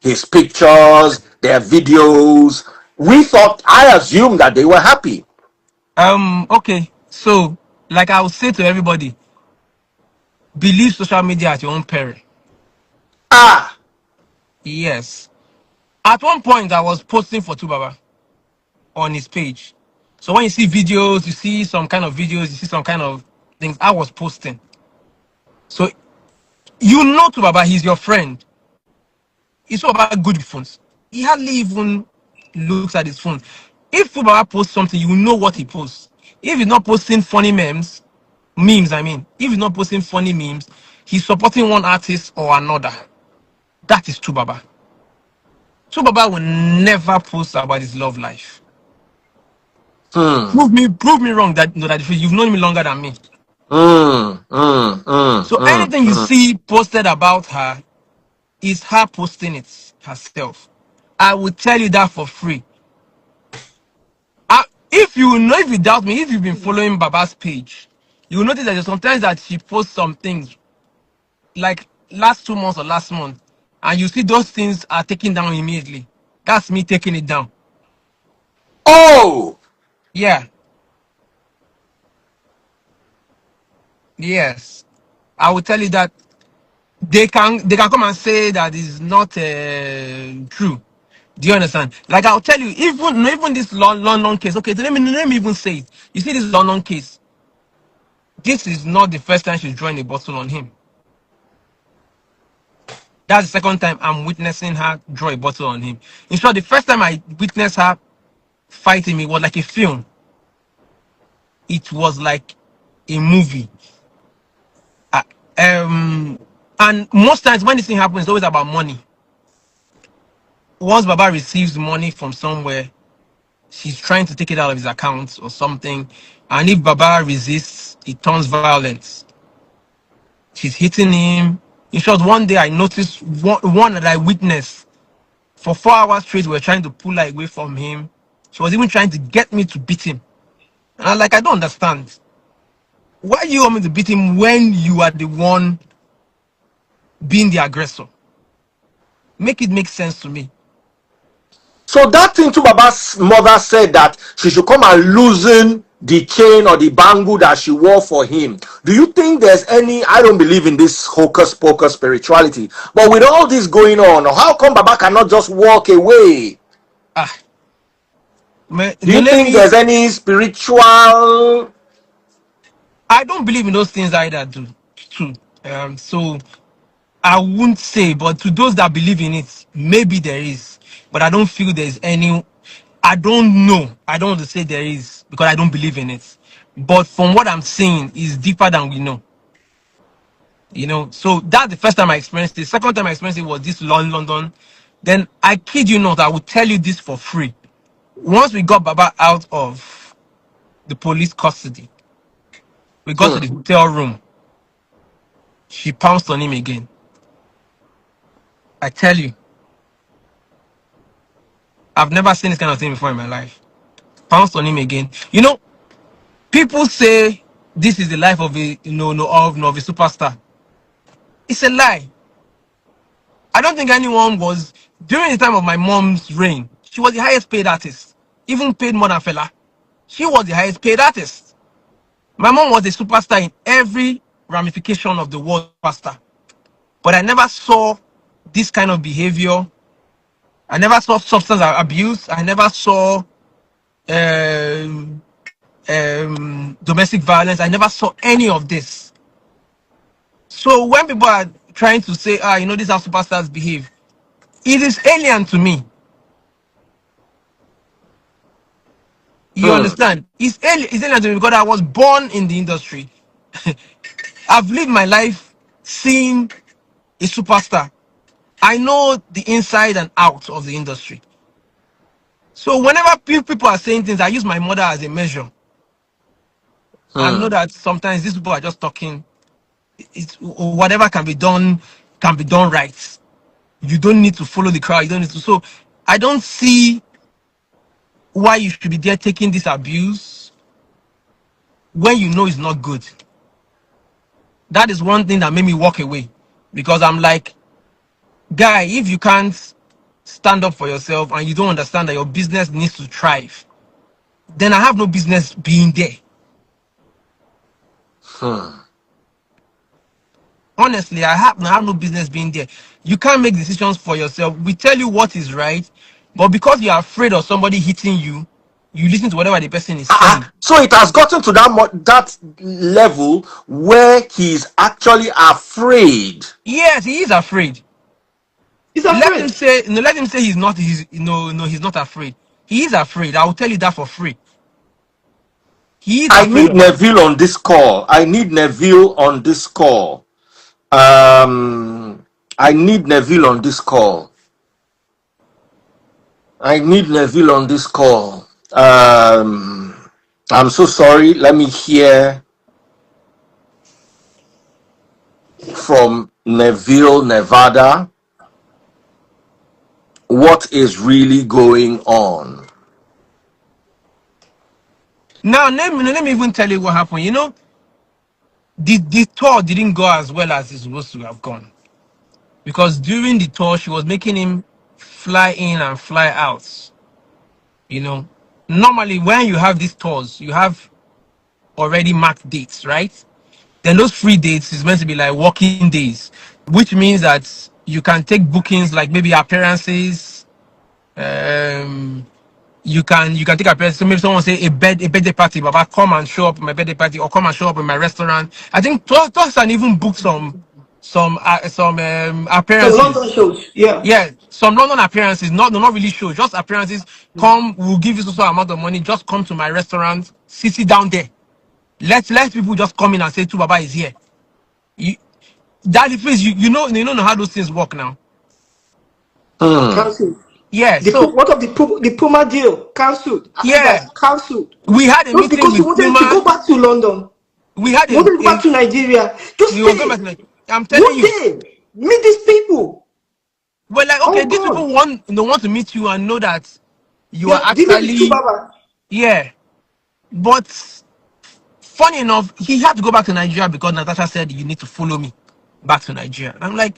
Speaker 3: his pictures, their videos. I assumed that they were happy.
Speaker 4: Okay. So, like I would say to everybody, believe social media at your own peril.
Speaker 3: Ah,
Speaker 4: Yes. At one point, I was posting for Tubaba on his page. So when you see videos, you see some kind of videos, you see some kind of things, I was posting. So Tubaba, he's your friend. He's all about good phones. He hardly even looks at his phone. If Tubaba posts something, you know what he posts. If he's not posting funny memes, I mean, if he's not posting funny memes, he's supporting one artist or another. That is Tubaba. Tubaba will never post about his love life. Prove me wrong that you've known me longer than me. So anything you see posted about her is her posting it herself. I will tell you that for free. If you doubt me, if you've been following Baba's page, you will notice that sometimes that she posts some things like last 2 months or last month, and you see those things are taken down immediately. That's me taking it down.
Speaker 3: oh,
Speaker 4: Yeah. Yes. I will tell you that they can come and say that is not true. Do you understand? Like I'll tell you, even this London case. Okay, so let me even say it. You see this London case. This is not the first time she's drawing a bottle on him. That's the second time I'm witnessing her draw a bottle on him. In short, the first time I witnessed her fighting me was like a film. It was like a movie. Uh, and most times when this thing happens, it's always about money. Once Baba receives money from somewhere, she's trying to take it out of his account or something. And if Baba resists, it turns violent. She's hitting him. In short, one day I noticed one that I witnessed for 4 hours straight. We were trying to pull her away from him. She was even trying to get me to beat him. And I'm like, I don't understand. Why do you want me to beat him when you are the one being the aggressor? Make it make sense to me.
Speaker 3: So that thing to Baba's mother said that she should come and loosen the chain or the bangle that she wore for him. Do you think there's any, I don't believe in this hocus pocus spirituality, but with all this going on, how come Baba cannot just walk away?
Speaker 4: Ah,
Speaker 3: Do you think there's any spiritual?
Speaker 4: I don't believe in those things either, too. So I wouldn't say, but to those that believe in it, maybe there is. But I don't feel there's any. I don't know. I don't want to say there is because I don't believe in it. But from what I'm seeing, is deeper than we know. You know, so that's the first time I experienced it. Second time I experienced it was this London. Then I kid you not, I will tell you this for free. Once we got Baba out of the police custody, we got to the hotel room. She pounced on him again. I tell you, I've never seen this kind of thing before in my life. Pounced on him again. You know, people say this is the life of a of a superstar. It's a lie. I don't think anyone was during the time of my mom's reign. She was the highest paid artist, even paid more than Fela. She was the highest paid artist. My mom was a superstar in every ramification of the word superstar. But I never saw this kind of behavior. I never saw substance abuse. I never saw domestic violence. I never saw any of this. So when people are trying to say, this is how superstars behave, it is alien to me. You understand? It's alien to me because I was born in the industry. I've lived my life seeing a superstar. I know the inside and out of the industry. So whenever people are saying things, I use my mother as a measure. I know that sometimes these people are just talking. It's whatever can be done right. You don't need to follow the crowd. You don't need to. So I don't see why you should be there taking this abuse when you know it's not good. That is one thing that made me walk away because I'm like, guy, if you can't stand up for yourself and you don't understand that your business needs to thrive, then I have no business being there. Honestly, I have no business being there. You can't make decisions for yourself. We tell you what is right, but because you're afraid of somebody hitting you, you listen to whatever the person is saying.
Speaker 3: So it has gotten to that level where he's actually afraid.
Speaker 4: Yes, he is afraid.
Speaker 5: He's afraid.
Speaker 4: Let him say he's not. He's not afraid. He is afraid. I will tell you that for free. He is
Speaker 3: I
Speaker 4: afraid
Speaker 3: need
Speaker 4: of it.
Speaker 3: Neville on this call. I need Neville on this call. I need Neville on this call. I need Neville on this call. I'm so sorry. Let me hear from Neville, Nevada. What is really going on?
Speaker 4: Now, let me even tell you what happened. You know, the tour didn't go as well as it's supposed to have gone. Because during the tour, she was making him fly in and fly out. You know, normally when you have these tours, you have already marked dates, right? Then those free dates is meant to be like working days, which means that you can take bookings like maybe appearances. You can take appearances. So maybe someone say a birthday party, Baba, come and show up at my birthday party or come and show up in my restaurant. I think Toss can even book some
Speaker 5: Some London
Speaker 4: appearances.
Speaker 5: shows. Yeah.
Speaker 4: Yeah, some London appearances, not really shows, just appearances. Come, we'll give you so amount of money. Just come to my restaurant, sit down there. Let people just come in and say, "Tu Baba is here." You, that is, you know how those things work now.
Speaker 3: Hmm.
Speaker 5: Cancelled.
Speaker 4: Yeah,
Speaker 5: The
Speaker 4: so
Speaker 5: what of the Puma deal? Cancelled.
Speaker 4: yeah,
Speaker 5: Adidas cancelled.
Speaker 4: we had a
Speaker 5: Just
Speaker 4: meeting
Speaker 5: because he
Speaker 4: with
Speaker 5: wanted to
Speaker 4: Puma.
Speaker 5: go back to London.
Speaker 4: We had
Speaker 5: He wanted to go back to Nigeria. Just
Speaker 4: we were going back
Speaker 5: stay.
Speaker 4: to I'm telling
Speaker 5: One
Speaker 4: you.
Speaker 5: day. Meet these people.
Speaker 4: We're like, okay,
Speaker 5: Oh
Speaker 4: these
Speaker 5: God.
Speaker 4: people want to meet you and know that you
Speaker 5: They
Speaker 4: are
Speaker 5: are dealing with two
Speaker 4: actually,
Speaker 5: Baba.
Speaker 4: yeah. But funny enough, he had to go back to Nigeria because Natasha said you need to follow me back to Nigeria. I'm like,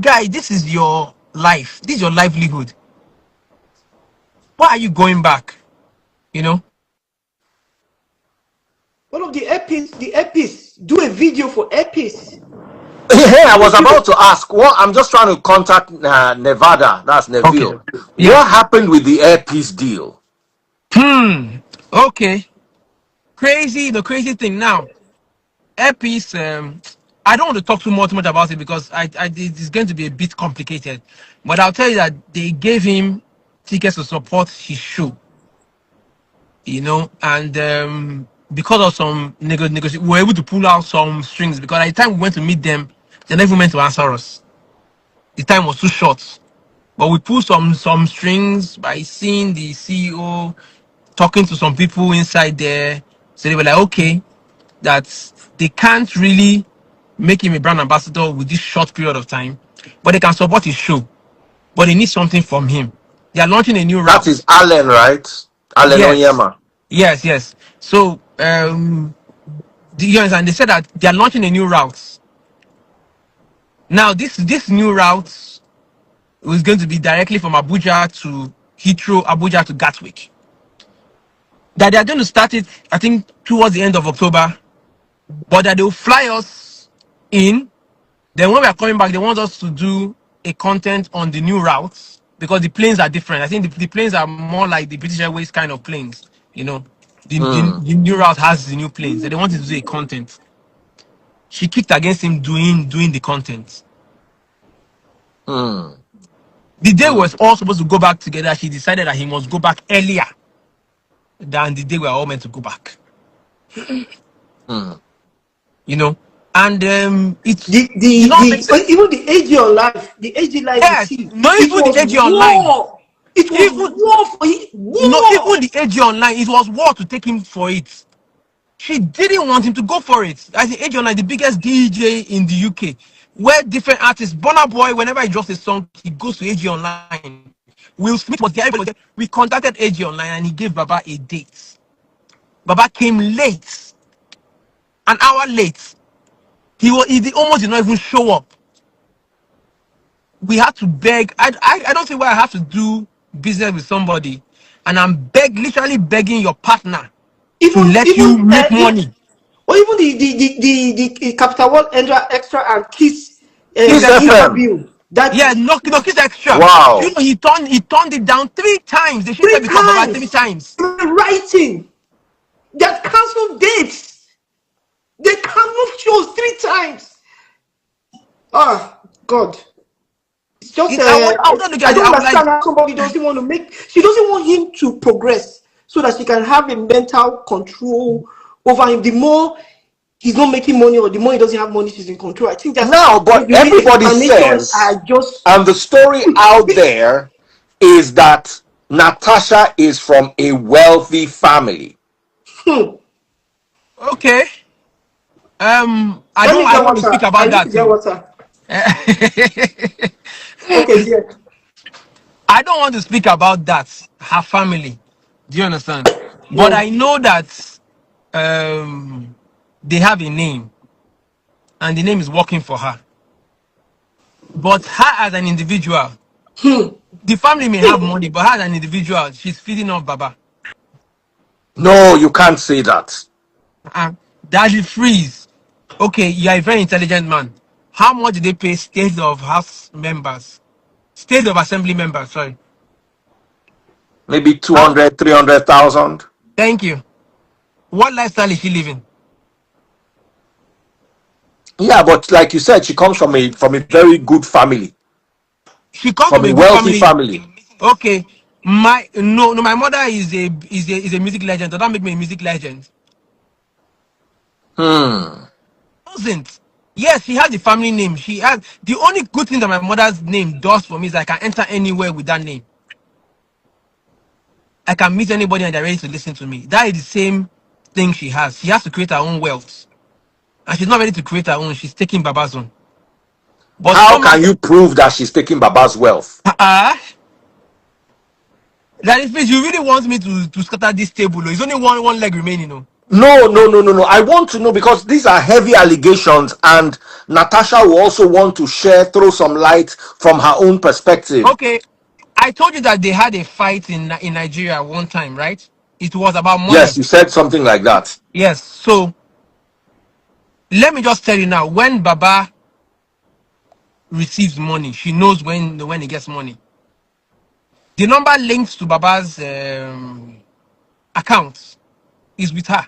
Speaker 4: guy, this is your life. This is your livelihood. Why are you going back? You know?
Speaker 5: One of the epics, do a video for epics.
Speaker 3: Hey, I was
Speaker 5: These people,
Speaker 3: about to ask. What I'm just trying to contact Nevada. That's
Speaker 4: Okay.
Speaker 3: Neville.
Speaker 4: Yeah.
Speaker 3: What happened with the airpiece deal?
Speaker 4: Okay. The crazy thing now. Airpiece, I don't want to talk too much about it because it's going to be a bit complicated. But I'll tell you that they gave him tickets to support his show, and because of some negotiation, we were able to pull out some strings because at the time we went to meet them, they never meant to answer us. The time was too short. But we pulled some strings by seeing the CEO talking to some people inside there. So they were like, okay, that they can't really make him a brand ambassador with this short period of time, but they can support his show. But they need something from him. They are launching a new
Speaker 3: That is
Speaker 4: route.
Speaker 3: Allen, right? Allen
Speaker 4: Yes,
Speaker 3: Onyema.
Speaker 4: yes. So, you understand? They said that they are launching a new route. Now, this new route is going to be directly from Abuja to Heathrow, Abuja to Gatwick. That they are going to start it, I think, towards the end of October, but that they will fly us in. Then when we are coming back, they want us to do a content on the new routes because the planes are different. I think the planes are more like the British Airways kind of planes. You know,
Speaker 3: Hmm.
Speaker 4: the new route has the new planes. So they wanted to do a content. She kicked against him doing the content.
Speaker 3: Hmm.
Speaker 4: The day we
Speaker 3: Hmm.
Speaker 4: was all supposed to go back together, she decided that he must go back earlier than the day we were all meant to go back.
Speaker 3: Hmm.
Speaker 4: You know, and it's
Speaker 5: the the
Speaker 4: not make
Speaker 5: the
Speaker 4: sense.
Speaker 5: even the AG on live, the AG live with
Speaker 4: Yes,
Speaker 5: him.
Speaker 4: not
Speaker 5: It
Speaker 4: even the
Speaker 5: was
Speaker 4: AG online.
Speaker 5: war. It was
Speaker 4: Even
Speaker 5: war for it.
Speaker 4: no, even
Speaker 5: War.
Speaker 4: the AG online, it was war to take him for it. She didn't want him to go for it. As the AG online, the biggest DJ in the UK, where different artists, Burna Boy, whenever he drops a song, he goes to AG online. Will Smith was there, everybody was there. We contacted AG online and he gave Baba a date. Baba came late, an hour late. He almost did not even show up. We had to beg. I don't see why I have to do business with somebody, and I'm literally begging your partner to let you make money.
Speaker 5: Or even the Capital One extra and Kiss
Speaker 4: Kiss
Speaker 3: Kiss
Speaker 4: extra.
Speaker 3: FM.
Speaker 5: interview that
Speaker 4: Yeah, no kiss extra.
Speaker 3: Wow.
Speaker 4: He turned it down 3 times. They
Speaker 5: three
Speaker 4: shifted because Baba three
Speaker 5: times
Speaker 4: times.
Speaker 5: writing that cancelled dates. They cancelled shows 3 times. Ah, God. It's just
Speaker 4: I was not looking
Speaker 5: I
Speaker 4: at it.
Speaker 5: don't
Speaker 4: I was like,
Speaker 5: understand how somebody doesn't want to make. She doesn't want him to progress so that she can have a mental control over him. The more he's not making money, or the more he doesn't have money, she's in control. I think that's
Speaker 3: Now, but
Speaker 5: maybe
Speaker 3: everybody
Speaker 5: explanations
Speaker 3: says,
Speaker 5: are just.
Speaker 3: and the story out there is that Natasha is from a wealthy family.
Speaker 5: Hmm.
Speaker 4: okay. I
Speaker 5: Let
Speaker 4: don't
Speaker 5: me
Speaker 4: I
Speaker 5: get
Speaker 4: don't want to speak
Speaker 5: water. I
Speaker 4: about
Speaker 5: need
Speaker 4: that
Speaker 5: to get
Speaker 4: too.
Speaker 5: water. Okay, yeah.
Speaker 4: I don't want to speak about that. Her family. Do you understand? But
Speaker 5: Hmm.
Speaker 4: I know that um they have a name and the name is working for her. But her as an individual,
Speaker 5: Hmm.
Speaker 4: the family may have money, but her as an individual, she's feeding off Baba.
Speaker 3: No, you can't say that.
Speaker 4: Uh, Daddy Freeze. Okay, you are a very intelligent man. How much did they pay state of house members? State of assembly members, sorry.
Speaker 3: Maybe
Speaker 4: How
Speaker 3: 200, 300,000.
Speaker 4: thank you. What lifestyle is she living?
Speaker 3: Yeah, but like you said, she comes from a very good family,
Speaker 4: She comes
Speaker 3: from
Speaker 4: from
Speaker 3: a
Speaker 4: a good
Speaker 3: wealthy
Speaker 4: family.
Speaker 3: family.
Speaker 4: Okay. My no, my mother is a music legend. Does that make me a music legend?
Speaker 3: Hmm.
Speaker 4: Doesn't. Yes, she has the family name. She has the only good thing that my mother's name does for me is I can enter anywhere with that name. I can meet anybody and they're ready to listen to me. That is the same thing she has. She has to create her own wealth. And she's not ready to create her own. She's taking Baba's own. But
Speaker 3: How
Speaker 4: some
Speaker 3: can you prove that she's taking Baba's wealth?
Speaker 4: that is means you really want me to scatter this table. Oh. It's only one leg remaining. Oh.
Speaker 3: No, no, no, no, no. I want to know because these are heavy allegations, and Natasha will also want to throw some light from her own perspective.
Speaker 4: Okay. I told you that they had a fight in Nigeria one time, right? It was about money.
Speaker 3: Yes, you said something like that.
Speaker 4: Yes. So let me just tell you now, when Baba receives money, she knows when he gets money. The number linked to Baba's account is with her.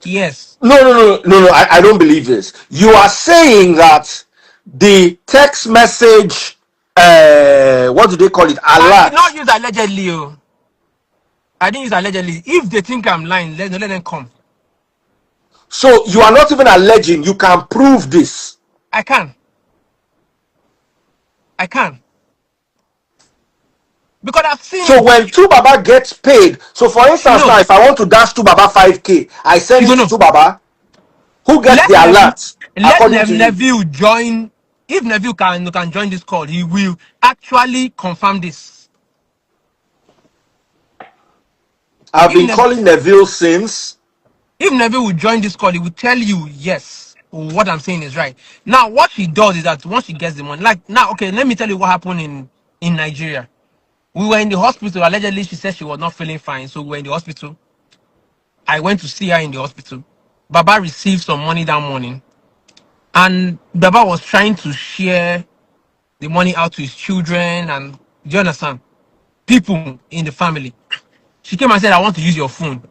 Speaker 4: Yes.
Speaker 3: No, no, no, no, no. I don't believe this. You are saying that the text message, what do they call it?
Speaker 4: I did not
Speaker 3: Alert.
Speaker 4: use allegedly. Oh. I didn't use allegedly. If they think I'm lying, let them come.
Speaker 3: So you are not even alleging. You can prove this.
Speaker 4: I can. I can. Because I've seen
Speaker 3: So
Speaker 4: it.
Speaker 3: when Tubaba gets paid, so for
Speaker 4: She
Speaker 3: instance, now
Speaker 4: knows.
Speaker 3: if I want to dash Tubaba 5K, I send
Speaker 4: She's
Speaker 3: it
Speaker 4: gonna
Speaker 3: to
Speaker 4: know.
Speaker 3: Tubaba. Who gets
Speaker 4: Let
Speaker 3: the
Speaker 4: Nev
Speaker 3: alert
Speaker 4: let
Speaker 3: according to you?
Speaker 4: Neville join. If Neville can join this call, he will actually confirm this.
Speaker 3: I've
Speaker 4: If
Speaker 3: been
Speaker 4: Neville,
Speaker 3: calling Neville since.
Speaker 4: if Neville will join this call, he will tell you yes, what I'm saying is right. Now, what she does is that once she gets the money, like now, okay, let me tell you what happened in Nigeria. We were in the hospital. Allegedly, she said she was not feeling fine, so we were in the hospital. I went to see her in the hospital. Baba received some money that morning, and Baba was trying to share the money out to his children, and do you understand? People in the family. She came and said, I want to use your phone.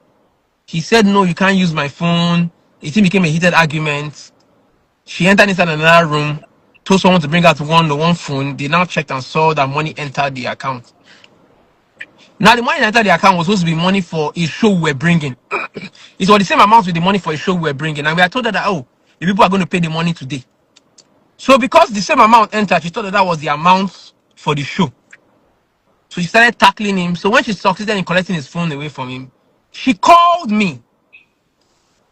Speaker 4: He said, no, you can't use my phone. It became a heated argument. She entered inside another room, told someone to bring out one phone. They now checked and saw that money entered the account. Now, the money that entered the account was supposed to be money for a show we were bringing. It was the same amount with the money for a show we were bringing. And we are told her that, oh, the people are going to pay the money today. So because the same amount entered, she thought that was the amount for the show. So she started tackling him. So when she succeeded in collecting his phone away from him, she called me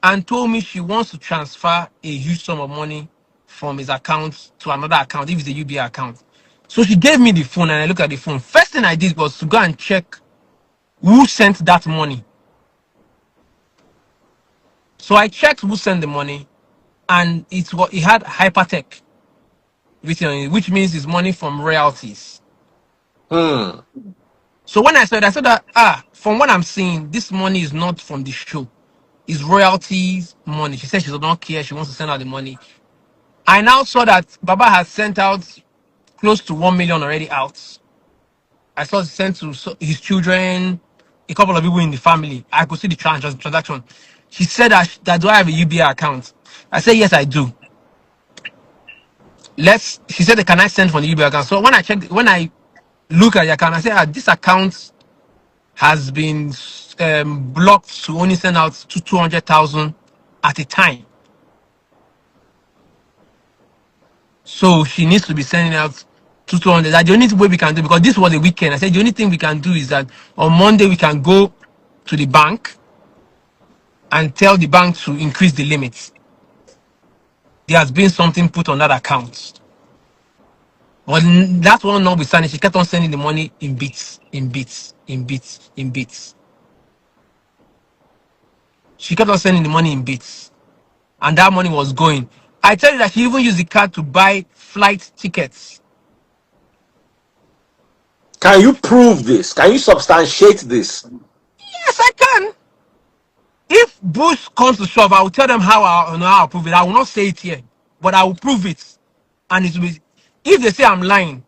Speaker 4: and told me she wants to transfer a huge sum of money from his account to another account, if it's a UBA account. So she gave me the phone and I looked at the phone. First thing I did was to go and check who sent that money. So I checked who sent the money, and it had hypertech written on it, which means it's money from royalties.
Speaker 3: Hmm.
Speaker 4: So when I said that from what I'm seeing, this money is not from the show. It's royalties money. She said she does not care. She wants to send out the money. I now saw that Baba has sent out close to 1 million already out. I saw it sent to his children, a couple of people in the family. I could see the transaction. She said that do I have a UBA account? I said, yes, I do. She said, can I send from the UBA account? So when I look at the account, I said, this account has been blocked to only send out to 200,000 at a time. So she needs to be sending out to 200. That's the only way we can do, because this was a weekend. I said the only thing we can do is that on Monday we can go to the bank and tell the bank to increase the limits. There has been something put on that account. But that one notwithstanding, she kept on sending the money in bits, in bits, in bits, in bits. She kept on sending the money in bits. And that money was going. I tell you that she even used the card to buy flight tickets.
Speaker 3: Can you prove this? Can you substantiate this?
Speaker 4: Yes, I can. If Bush comes to shove, I will tell them how I'll prove it. I will not say it here, but I will prove it. And it will be, if they say I'm lying,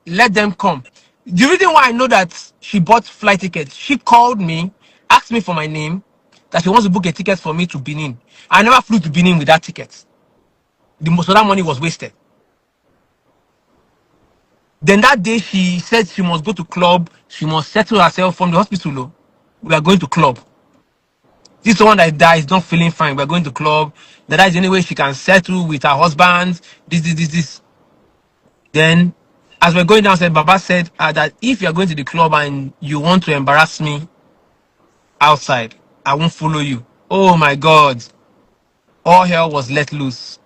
Speaker 4: let them come. The reason why I know that she bought flight tickets, she called me, asked me for my name, that she wants to book a ticket for me to Benin. I never flew to Benin with that ticket. The most of that money was wasted. Then that day she said she must go to club. She must settle herself from the hospital. Oh. We are going to club. This one that is not feeling fine. We are going to club. That is the only way she can settle with her husband. This. Then, as we're going downstairs, Baba said that if you are going to the club and you want to embarrass me outside, I won't follow you. Oh my God. All hell was let loose.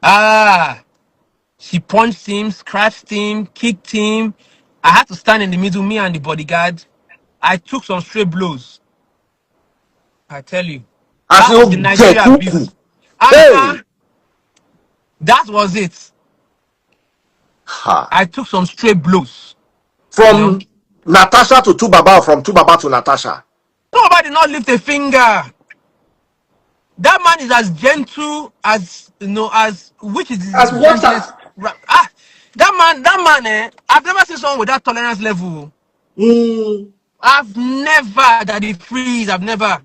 Speaker 4: Ah, she punched him, scratched him, kicked him. I had to stand in the middle, me and the bodyguard. I took some straight blows. I tell you.
Speaker 3: As
Speaker 4: That was the
Speaker 3: you get
Speaker 4: Nigeria
Speaker 3: cuckoo.
Speaker 4: abuse.
Speaker 3: Hey.
Speaker 4: That was it.
Speaker 3: Ha.
Speaker 4: I took some straight blows. You know.
Speaker 3: From Natasha to Tubaba, or from Tubaba to Natasha.
Speaker 4: Nobody not lift a finger. That man is as gentle as as which is
Speaker 5: As
Speaker 4: the
Speaker 5: water.
Speaker 4: gentlest. That man, I've never seen someone with that tolerance level.
Speaker 5: Mm.
Speaker 4: I've never that he freeze. I've never.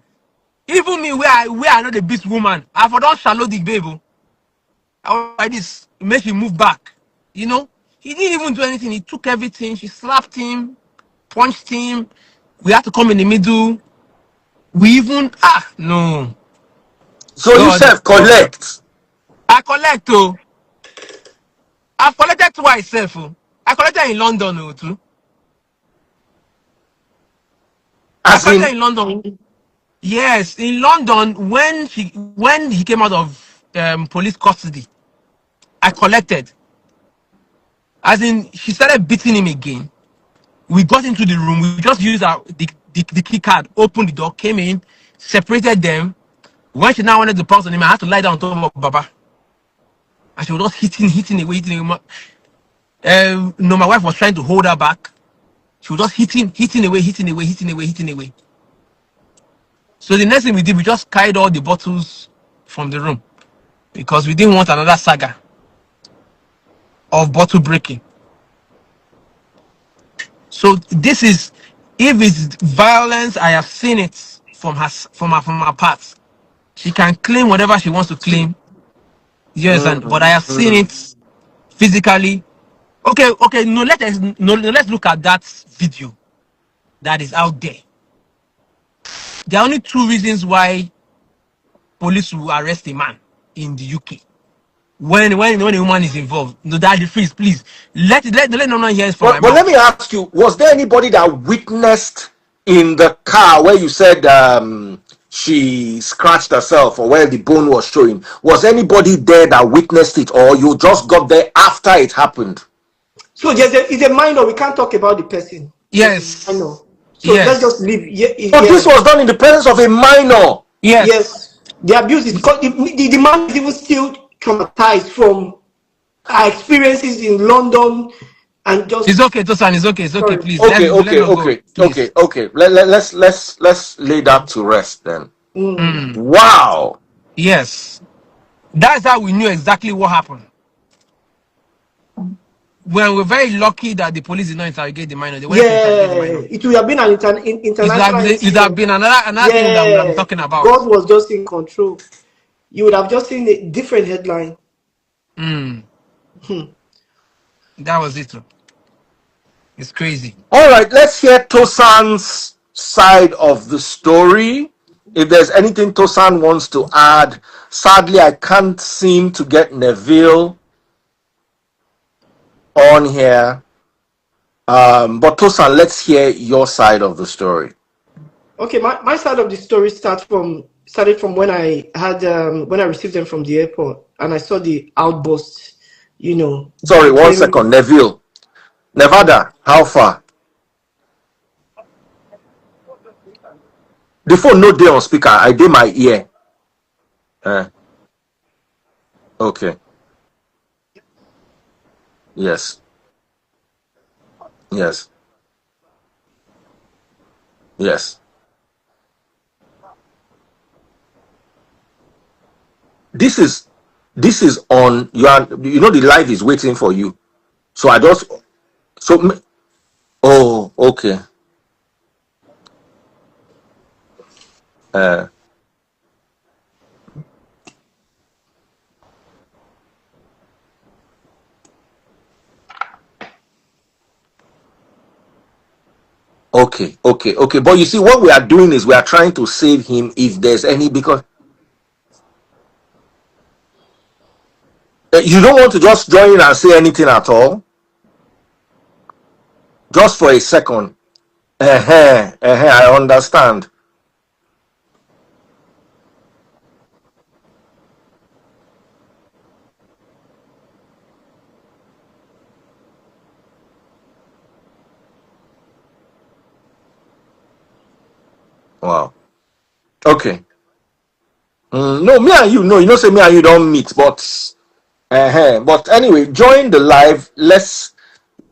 Speaker 4: Even me, where I know the beast woman, I've done shallow the babe. I was like this, make him move back. You know, he didn't even do anything. He took everything. She slapped him, punched him. We had to come in the middle. We even no.
Speaker 3: So you
Speaker 4: God,
Speaker 3: self collect.
Speaker 4: I collect oh. I've collected twice, self. Oh. I collected in London too. I
Speaker 3: As
Speaker 4: collected
Speaker 3: in,
Speaker 4: in London. Yes, in London when he came out of police custody, I collected. As in, she started beating him again. We got into the room. We just used the key card, opened the door, came in, separated them. When she now wanted to pounce on him, I had to lie down on top of Baba. And she was just hitting away. No, my wife was trying to hold her back. She was just hitting away. So the next thing we did, we just carried all the bottles from the room because we didn't want another saga of bottle breaking. So this is, if it's violence, I have seen it from her part. She can claim whatever she wants to claim. Yes, but I have seen it physically. Okay. No, let's look at that video that is out there. There are only two reasons why police will arrest a man in the UK. When a woman is involved, no, daddy, please let no one hear it from my
Speaker 3: but let me
Speaker 4: mouth.
Speaker 3: ask you, was there anybody that witnessed in the car where you said she scratched herself or where the bone was showing? Was anybody there that witnessed it, or you just got there after it happened?
Speaker 5: So it's a minor. We can't talk about the person because it's minor.
Speaker 4: Yes,
Speaker 5: So let's just
Speaker 4: yes,
Speaker 5: leave.
Speaker 3: But this was done in the presence of a minor.
Speaker 4: yes.
Speaker 5: Yes, the abuse is because the man is even still traumatized from our experiences in London and
Speaker 4: It's
Speaker 5: just
Speaker 4: okay, Tosan. It's okay.
Speaker 5: sorry.
Speaker 4: Please,
Speaker 3: Okay,
Speaker 4: let
Speaker 3: okay,
Speaker 4: her go.
Speaker 3: okay, okay,
Speaker 4: Please.
Speaker 3: okay. Let's lay that to rest then.
Speaker 5: Mm.
Speaker 3: Wow.
Speaker 4: Yes, that's how we knew exactly what happened. When we're very lucky that the police did not interrogate the minor. They wanted to interrogate the
Speaker 5: Yeah,
Speaker 4: minor.
Speaker 5: it would have been an international
Speaker 4: It have
Speaker 5: incident.
Speaker 4: been another thing that we have been
Speaker 5: Yeah,
Speaker 4: talking about.
Speaker 5: God was just in control. You would have just seen a different headline.
Speaker 4: That was it. It's crazy.
Speaker 3: All right, let's hear Tosan's side of the story. If there's anything Tosan wants to add, sadly, I can't seem to get Neville on here. But Tosan, let's hear your side of the story.
Speaker 5: Okay, my side of the story started from when I had when I received them from the airport and I saw the outburst,
Speaker 3: Sorry,
Speaker 5: them
Speaker 3: 1 second.
Speaker 5: claiming.
Speaker 3: Neville. Nevada, how far? The phone no dey on speaker. I dey my ear. Okay. Yes. Yes. Yes. This is on the live is waiting for you. So I just oh, okay. Uh, okay. But you see, what we are doing is we are trying to save him if there's any, because you don't want to just join in and say anything at all, just for a second. I understand. Wow. Okay. No, me and you, no, you know, say me and you don't meet, but anyway, join the live. Let's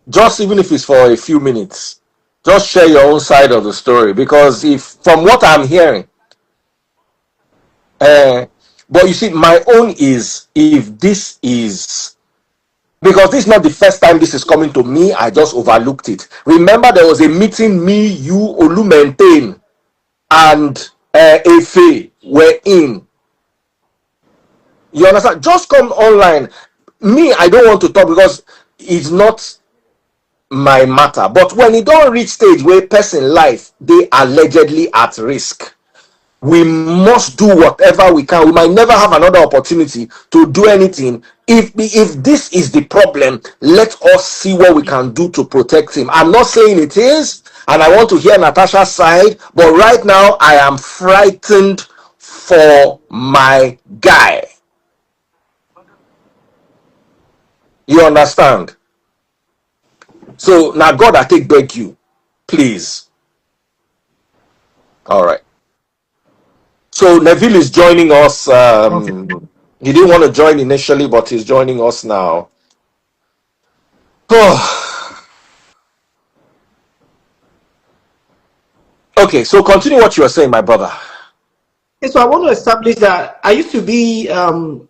Speaker 3: just, even if it's for a few minutes, just share your own side of the story, because if from what I'm hearing, uh, but you see, my own is, if this is, because this is not the first time this is coming to me, I just overlooked it. Remember, there was a meeting me, you, Olumentain, and Efe were in. You understand? Just come online. Me, I don't want to talk because it's not my matter. But when it don't reach stage where person life they allegedly at risk, we must do whatever we can. We might never have another opportunity to do anything. If this is the problem, let us see what we can do to protect him. I'm not saying it is, and I want to hear Natasha's side, but right now I am frightened for my guy. You understand? So now, God, I take beg you, please. All right. So Neville is joining us.
Speaker 4: Okay.
Speaker 3: He didn't want to join initially, but he's joining us now. Okay, so continue what you were saying, my brother.
Speaker 5: Okay, so I want to establish that I used to be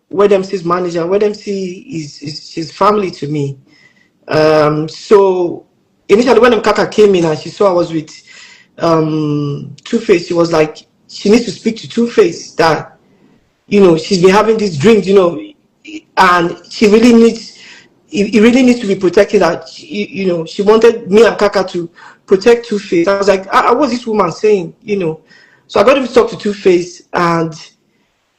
Speaker 5: Wed MC's manager. Wed MC is his family to me. So initially when Mkaka came in and she saw I was with Two-Face, she was like, she needs to speak to Two-Face, that, you know, she's been having these dreams, you know, and she really needs, it really needs to be protected. That you know, she wanted me and Kaka to protect Two-Face. I was like, what's this woman saying, you know? So I got him to talk to Two-Face, and,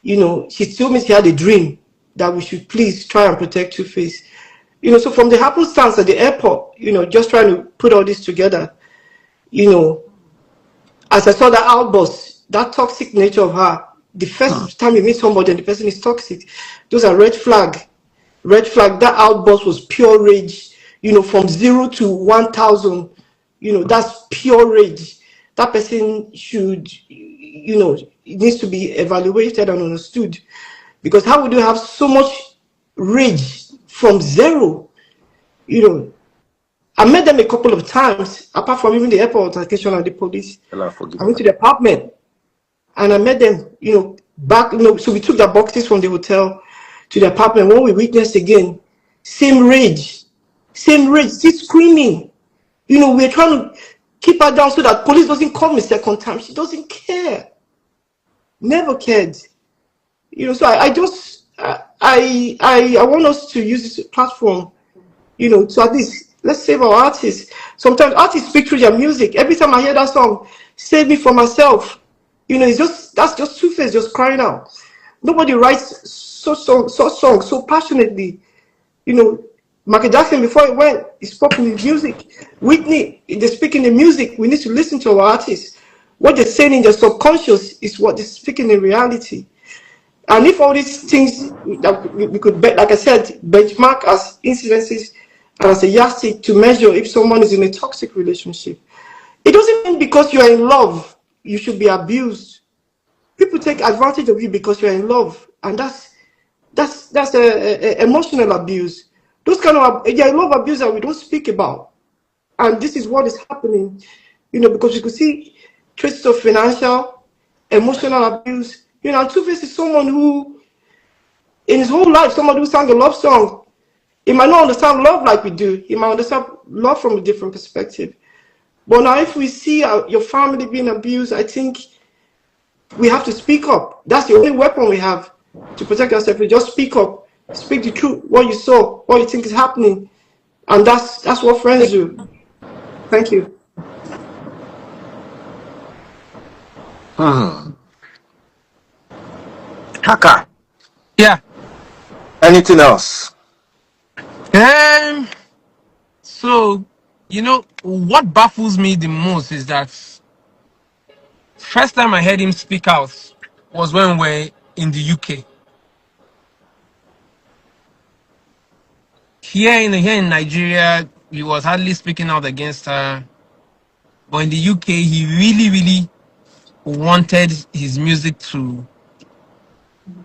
Speaker 5: you know, she told me she had a dream that we should please try and protect Two-Face. You know, so from the happenstance at the airport, you know, just trying to put all this together, you know, as I saw that outburst, that toxic nature of her, the first time you meet somebody and the person is toxic, those are red flag. Red flag. That outburst was pure rage, you know, from 0 to 1,000, you know, that's pure rage. That person should, you know, it needs to be evaluated and understood. Because how would you have so much rage from 0? You know, I met them a couple of times, apart from even the airport altercation and the police. I went to the apartment and I met them, you know, back, you know, so we took the boxes from the hotel to the apartment. When we witnessed again, same rage, still screaming. You know, we're trying to keep her down so that police doesn't come a second time. She doesn't care. Never cared. You know, so I want us to use this platform, you know, to at least, let's save our artists. Sometimes artists speak through their music. Every time I hear that song, Save Me From Myself, you know, that's just Two-Face just crying out. Nobody writes such songs so passionately. You know, Michael Jackson, before he went, he spoke in his music. Whitney, they're speaking in music. We need to listen to our artists. What they're saying in their subconscious is what they're speaking in reality. And if all these things that we could, like I said, benchmark as incidences and as a yardstick to measure if someone is in a toxic relationship, it doesn't mean because you're in love, you should be abused. People take advantage of you because you're in love, and that's a emotional abuse. Those kind of love abuse that we don't speak about, and this is what is happening. You know, because you could see traces of financial, emotional abuse. You know, Two-Face is someone who, in his whole life, someone who sang a love song. He might not understand love like we do. He might understand love from a different perspective. But now, if we see your family being abused, I think We have to speak up. That's the only weapon we have to protect ourselves. We just speak up, speak the truth, what you saw, what you think is happening, and that's what friends do. Thank you.
Speaker 3: Kaka,
Speaker 4: Yeah.
Speaker 3: anything else?
Speaker 4: Um. So, what baffles me the most is that first time I heard him speak out was when we're in the UK. Here in Nigeria, he was hardly speaking out against her. But in the UK, he really, really wanted his music to.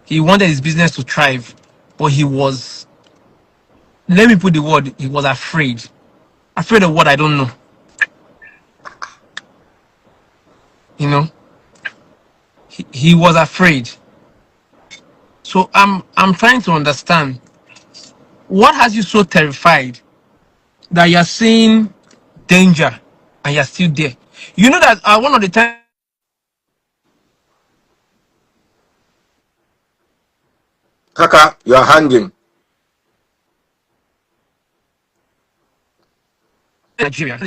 Speaker 4: He wanted his business to thrive, but he was. Let me put the word. He was afraid. Afraid of what I don't know. You know, he was afraid. So I'm trying to understand what has you so terrified that you're seeing danger and you're still there. You know that one of the times
Speaker 3: Kaka, you are hanging.
Speaker 4: Nigeria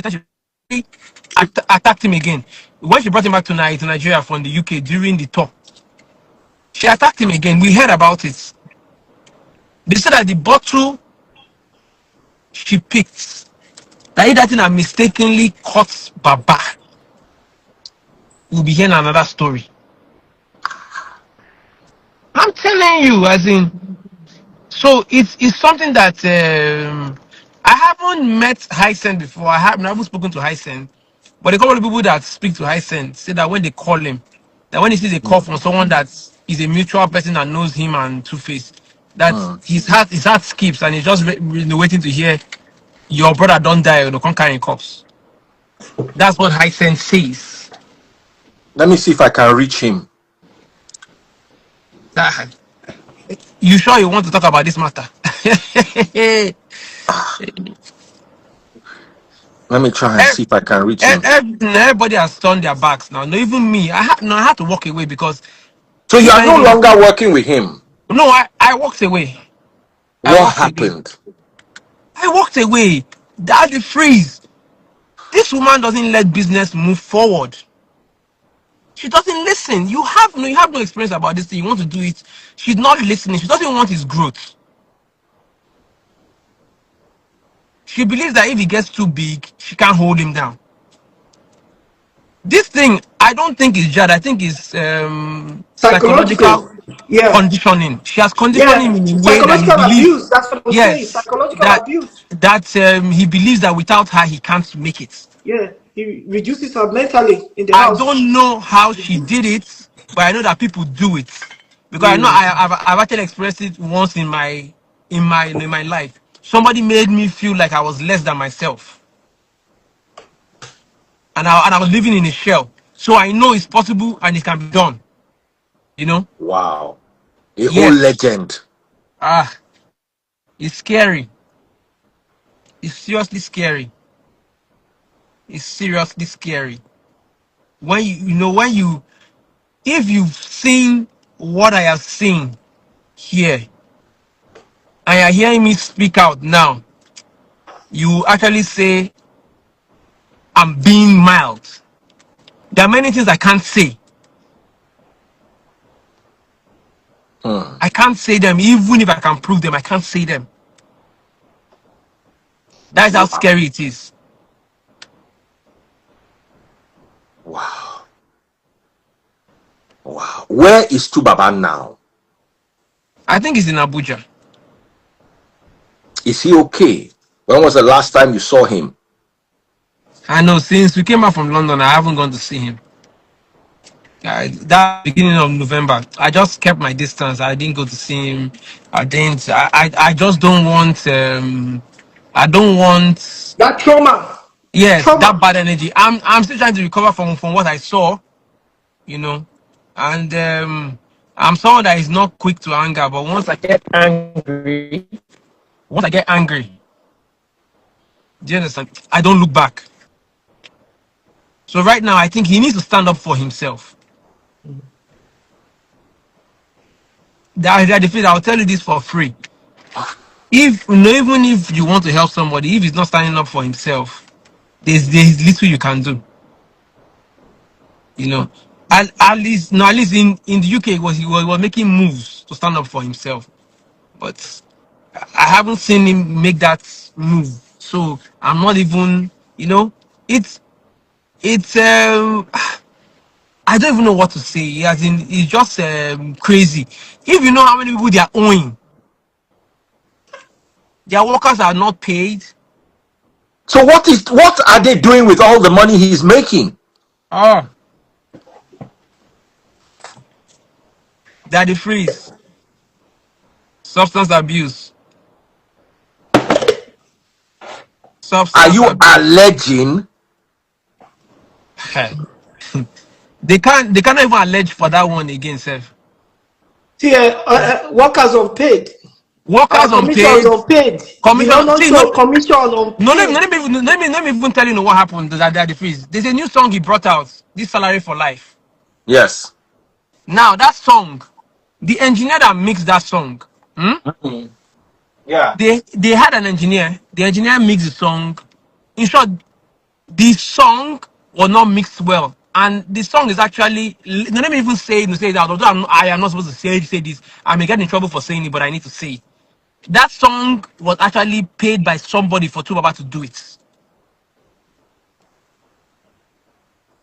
Speaker 4: attacked him again when she brought him back to Nigeria from the UK during the tour. She attacked him again. We heard about it. They said that the bottle she picked, that thing that mistakenly caught Baba. We'll be hearing another story. I'm telling you, as in, so it's something that I haven't met Hysen before. I haven't spoken to Hysen, but a couple of people that speak to Hysen say that when they call him, that when he sees a call from someone that is a mutual person that knows him and Two Face, that his heart skips and he's just waiting to hear your brother don't die or don't carry cops. That's what Hysen says.
Speaker 3: Let me see if I can reach him.
Speaker 4: That, you sure you want to talk about this matter?
Speaker 3: Let me try and see if I can reach him.
Speaker 4: Everybody has turned their backs now. No, even me. I had to walk away because
Speaker 3: So you
Speaker 4: if
Speaker 3: are no
Speaker 4: anything,
Speaker 3: longer working with him.
Speaker 4: no, I walked away. I
Speaker 3: What
Speaker 4: walked away.
Speaker 3: happened?
Speaker 4: I walked away. That's the freeze. This woman doesn't let business move forward. She doesn't listen. You have no experience about this thing. You want to do it. She's not listening. She doesn't want his growth. She believes that if he gets too big, she can't hold him down. This thing, I don't think is Jad. I think it's psychological
Speaker 5: Psychological. Yeah.
Speaker 4: conditioning. She has conditioned him
Speaker 5: Yeah.
Speaker 4: in a way that he
Speaker 5: Psychological
Speaker 4: believes.
Speaker 5: abuse. That's what I'm saying.
Speaker 4: Yes,
Speaker 5: Psychological
Speaker 4: that
Speaker 5: abuse.
Speaker 4: he believes that without her he can't make it.
Speaker 5: Yeah. He reduces her mentally in the
Speaker 4: I
Speaker 5: house.
Speaker 4: don't know how she did it, but I know that people do it because I know
Speaker 5: Mm.
Speaker 4: I've actually experienced it once in my life. Somebody made me feel like I was less than myself, and I was living in a shell. So I know it's possible and it can be done. You know?
Speaker 3: Wow. A whole
Speaker 4: Yes.
Speaker 3: legend.
Speaker 4: Ah, it's scary. It's seriously scary. It's seriously scary. When if you've seen what I have seen here, and you're hearing me speak out now, you actually say I'm being mild. There are many things I can't say. I can't say them, even if I can prove them. I can't say them. That's how
Speaker 3: Wow.
Speaker 4: scary it is.
Speaker 3: Wow. Wow. Where is Tubaba now?
Speaker 4: I think it's in Abuja.
Speaker 3: Is he okay? When was the last time you saw him?
Speaker 4: I know since we came back from London, I haven't gone to see him. That beginning of November, I just kept my distance. I didn't go to see him. I didn't. I just don't want. I don't want.
Speaker 5: That trauma.
Speaker 4: Yes, that
Speaker 5: Trauma.
Speaker 4: bad energy. I'm still trying to recover from what I saw. You know, and I'm someone that is not quick to anger. But once I get angry, do you understand? I don't look back. So right now, I think he needs to stand up for himself. That the fees, I'll tell you this for free. If you know, even if you want to help somebody, if he's not standing up for himself, there's little you can do. You know, at least no, at least in the UK, he was making moves to stand up for himself, but I haven't seen him make that move. So I'm not even, you know, it's I don't even know what to say. As in, it's just crazy. If you know how many people they are owing, their workers are not paid.
Speaker 3: So what are they doing with all the money he's making?
Speaker 4: Oh, they're the freeze, substance abuse,
Speaker 3: Are
Speaker 4: substance
Speaker 3: you
Speaker 4: abuse.
Speaker 3: alleging?
Speaker 4: They cannot even allege for that one again, Seth.
Speaker 5: See, workers unpaid.
Speaker 4: Workers
Speaker 5: Commissions
Speaker 4: unpaid,
Speaker 5: unpaid. The
Speaker 4: commission.
Speaker 5: honor
Speaker 4: See,
Speaker 5: show
Speaker 4: no,
Speaker 5: commission
Speaker 4: no,
Speaker 5: unpaid.
Speaker 4: let me even tell you what happened. That the freeze. There's a new song he brought out. This salary for life.
Speaker 3: Yes.
Speaker 4: Now that song, the engineer that mixed that song,
Speaker 3: Yeah.
Speaker 4: they had an engineer. The engineer mixed the song. In short, the song was not mixed well, and the song is actually. Let me even say that. Although I am not supposed to say this, I may get in trouble for saying it, but I need to say it. That song was actually paid by somebody for Two Baba to do it.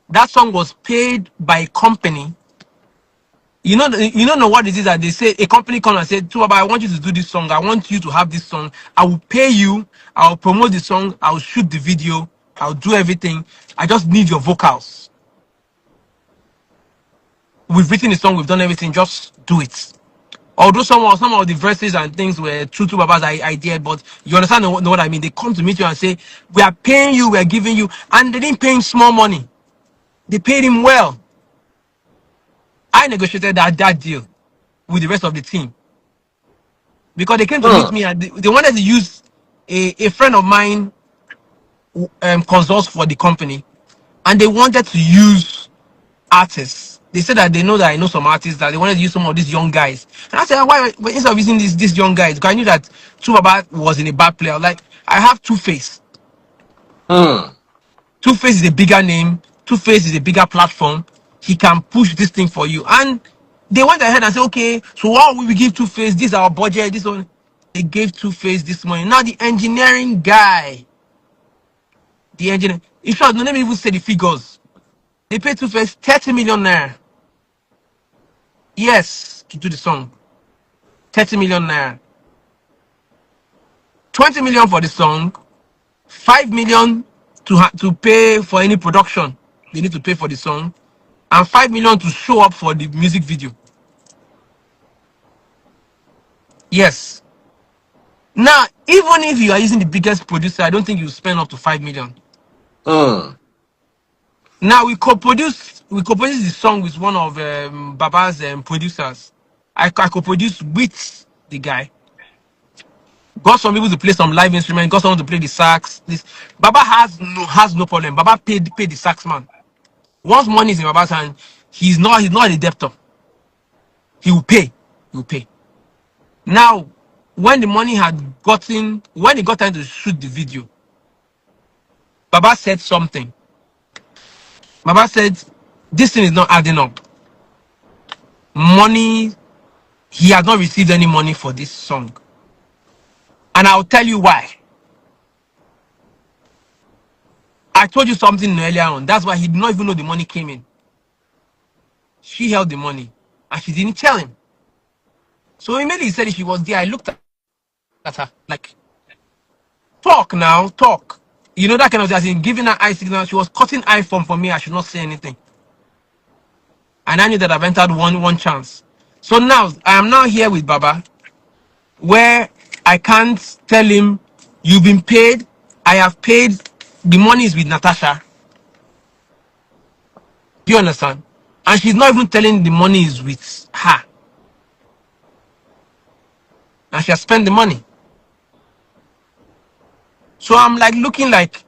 Speaker 4: That song was paid by a company. You don't know what it is that they say. A company comes and said, "Two Baba, I want you to do this song. I want you to have this song. I will pay you. I will promote the song. I will shoot the video. I'll do everything. I just need your vocals. We've written the song. We've done everything. Just do it." Although some of the verses and things were true to Baba's idea, but you understand know what I mean. They come to meet you and say, "We are paying you. We are giving you," and they didn't pay him small money. They paid him well. I negotiated that deal with the rest of the team because they came to meet me and they wanted to use a friend of mine consults for the company, and they wanted to use artists. They said that they know that I know some artists, that they wanted to use some of these young guys. And I said, why instead of using these young guys? Because I knew that Two Baba was in a bad player. Like, I have Two Face. Two Face is a bigger name. Two Face is a bigger platform. He can push this thing for you. And they went ahead and said, okay, so what will we give Two Face? This is our budget. This one. They gave Two Face this money. Now the engineering guy, in short, no, let me even say the figures. They paid Two Face 30 million naira. Yes, to do the song. 30 million naira. 20 million for the song. 5 million to pay for any production they need to pay for the song, and 5 million to show up for the music video. Yes. Now, even if you are using the biggest producer, I don't think you spend up to 5 million. Now we co-produced the song with one of Baba's producers. I co-produced with the guy. Got some people to play some live instrument. Got someone to play the sax. This Baba has no problem. Baba paid the sax man. Once money is in Baba's hand, he's not a debtor. He will pay. He will pay. Now, when the money when it got time to shoot the video, Baba said something. Baba said, "This thing is not adding up. Money, he has not received any money for this song, and I'll tell you why." I told you something earlier on. That's why he did not even know the money came in. She held the money, and she didn't tell him. So immediately he said if she was there, I looked at her like, talk now, talk. You know that kind of thing. As in giving her eye signal, she was cutting eye for me. I should not say anything. And I knew that I've entered one chance. So now I am now here with Baba, where I can't tell him, "You've been paid. I have paid. The money is with Natasha." Do you understand? And she's not even telling the money is with her. And she has spent the money. So I'm like looking like,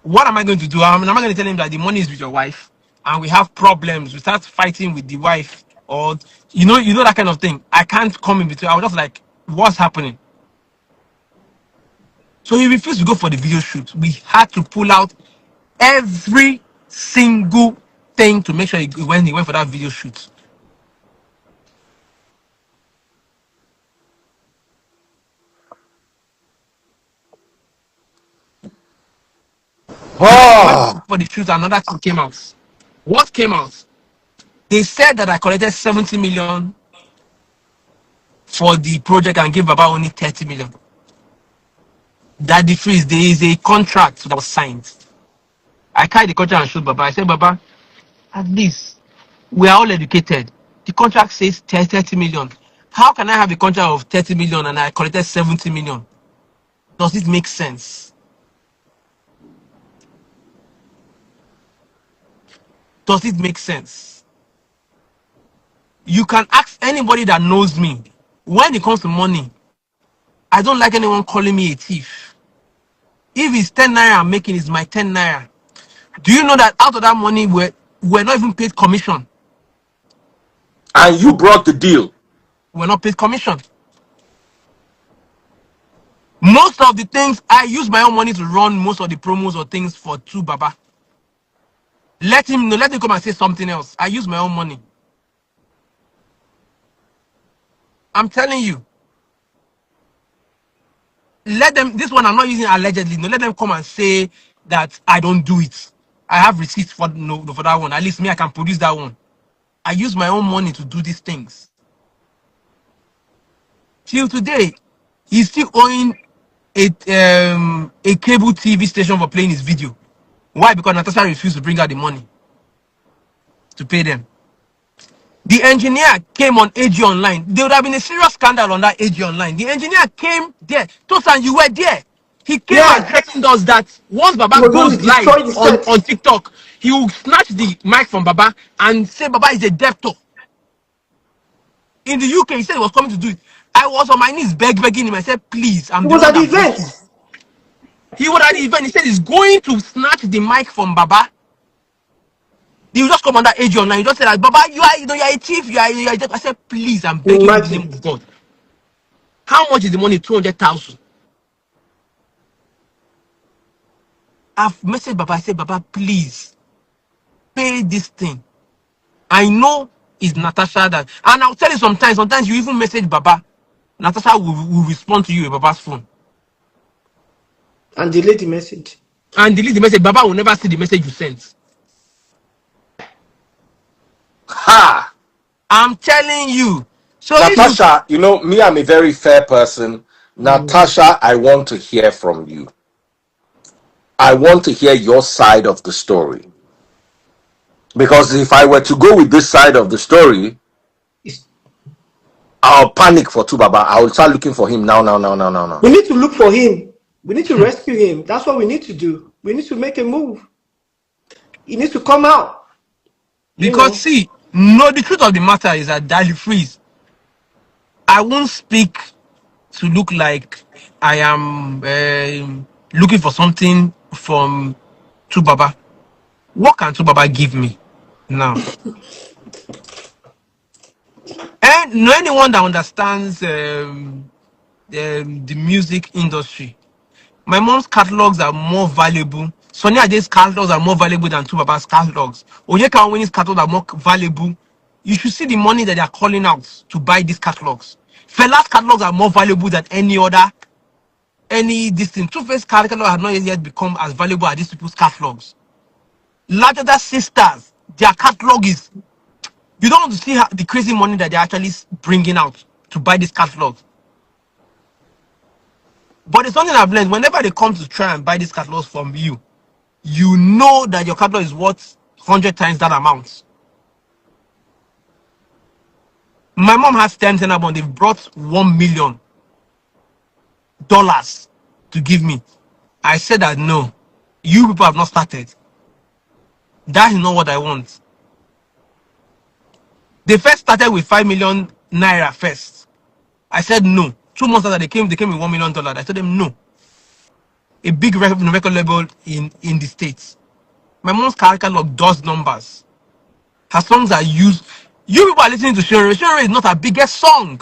Speaker 4: what am I going to do? I'm not going to tell him that the money is with your wife and we have problems. We start fighting with the wife or you know that kind of thing. I can't come in between. I was just like, what's happening? So he refused to go for the video shoot. We had to pull out every single thing to make sure he went for that video shoot. When he went
Speaker 3: Oh,
Speaker 4: for the shoot, another thing came out. What came out? They said that I collected 70 million for the project and gave Baba only 30 million. That the freeze, there is a contract that was signed. I carried the contract and showed Baba. I said, Baba, at least we are all educated. The contract says 30 million. How can I have a contract of 30 million and I collected 70 million? Does it make sense? Does it make sense? You can ask anybody that knows me. When it comes to money, I don't like anyone calling me a thief. If it's 10 naira I'm making, is my 10 naira. Do you know that out of that money, we're not even paid commission?
Speaker 3: and you brought the deal.
Speaker 4: We're not paid commission. Most of the things, I use my own money to run most of the promos or things for Baba. Let him know, let him come and say something else. I use my own money. I'm telling you. Let them, this one I'm not using allegedly. No, let them come and say that I don't do it. I have receipts for no for that one. At least me, I can produce that one. I use my own money to do these things. Till today, he's still owing a cable TV station for playing his video. Why? Because Natasha refused to bring out the money to pay them. The engineer came on AG Online. There would have been a serious scandal on that AG Online. The engineer came there. Tosan, you were there. He came and
Speaker 5: Yeah,
Speaker 4: threatened us that once Baba
Speaker 5: we're going
Speaker 4: goes
Speaker 5: to
Speaker 4: live
Speaker 5: destroy the set.
Speaker 4: on TikTok, he will snatch the mic from Baba and say Baba is a debtor. In the UK, he said he was coming to do it. I was on my knees begging him. I said, please,
Speaker 5: It
Speaker 4: I'm the
Speaker 5: was
Speaker 4: one
Speaker 5: at the
Speaker 4: that brought you.
Speaker 5: event.
Speaker 4: He was at the event. He said he's going to snatch the mic from Baba. He will just come on that AG Online. He just said, like, Baba, you're a thief. You are a debtor. I said, please, I'm begging you in the name
Speaker 5: Imagine.
Speaker 4: of God. How much is the money? 200,000. I've messaged Baba. I said, Baba, please pay this thing. I know it's Natasha that, and I'll tell you sometimes you even message Baba. Natasha will respond to you with Baba's phone
Speaker 5: And delete the message.
Speaker 4: and delete the message. Baba will never see the message you sent.
Speaker 3: Ha!
Speaker 4: I'm telling you. So if you,
Speaker 3: Natasha, you know, me, I'm a very fair person. Natasha, I want to hear from you. I want to hear your side of the story. Because if I were to go with this side of the story,
Speaker 5: It's-
Speaker 3: I'll panic for Tubaba. I will start looking for him now.
Speaker 5: We need to look for him. We need to rescue him. That's what we need to do. We need to make a move. He needs to come out. You
Speaker 4: because
Speaker 5: know.
Speaker 4: see, no, the truth of the matter is that Dali Freeze, I won't speak to look like I am looking for something from Tubaba. What can Tubaba give me now? And no anyone that understands the music industry. My mom's catalogs are more valuable. Sonia Ade's catalogs are more valuable than Tubaba's catalogs. Onyeka Onweni's catalogs are more valuable. You should see the money that they are calling out to buy these catalogs. Fela's catalogs are more valuable than any this thing. Two-Face catalog has not yet become as valuable as these people's catalogs. Larger sisters, their catalog is, you don't want to see the crazy money that they're actually bringing out to buy this catalog. But it's something I've learned. Whenever they come to try and buy these catalogs from you, you know that your catalog is worth 100 times that amount. My mom has 10 albums. They've brought $1 million to give me. I said that no, you people have not started. That is not what I want. They first started with 5 million naira first. I said no. 2 months after they came with $1 million. I told them no. A big record label in the States. My mom's catalog does numbers. Her songs are used. You people are listening to Shere. Shere is not her biggest song.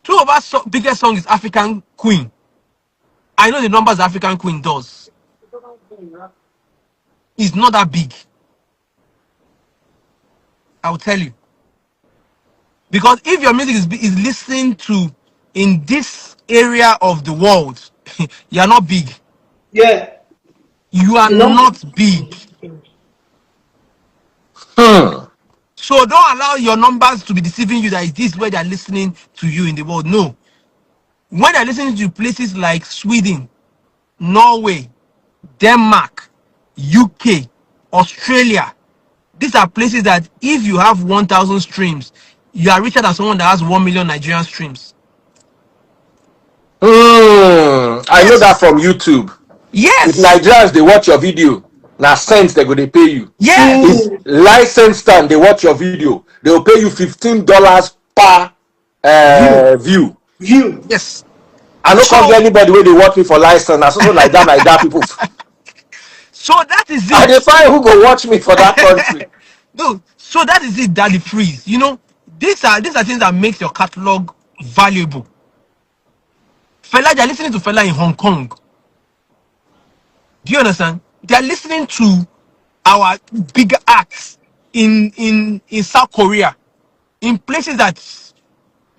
Speaker 4: Two of our biggest song is African Queen. I know the numbers African Queen does. It's not that big. I will tell you. Because if your music is listened to in this area of the world, you are not big.
Speaker 5: Yeah.
Speaker 4: You are
Speaker 5: The number.
Speaker 4: not big.
Speaker 3: Hmm.
Speaker 4: So don't allow your numbers to be deceiving you that is this where they are listening to you in the world. No. When they're listening to places like Sweden, Norway, Denmark, UK, Australia, these are places that if you have 1,000 streams, you are richer than someone that has 1 million Nigerian streams.
Speaker 3: I know that
Speaker 4: Yes.
Speaker 3: from YouTube. If
Speaker 4: Yes.
Speaker 3: Nigerians they watch your video, now cents they go they pay you. If
Speaker 4: Yes.
Speaker 5: Mm.
Speaker 3: licensed stand they watch your video, they will pay you $15 per
Speaker 5: View.
Speaker 3: view.
Speaker 5: View.
Speaker 4: Yes.
Speaker 3: I don't come get
Speaker 4: So
Speaker 3: anybody where they watch me for license. I so like that people.
Speaker 4: so that is
Speaker 3: I
Speaker 4: it.
Speaker 3: define who go watch me for that country.
Speaker 4: No, so that is it, Daddy Freeze. You know, these are things that makes your catalog valuable. Fella, they're listening to Fella in Hong Kong. Do you understand? They're listening to our bigger acts in South Korea, in places that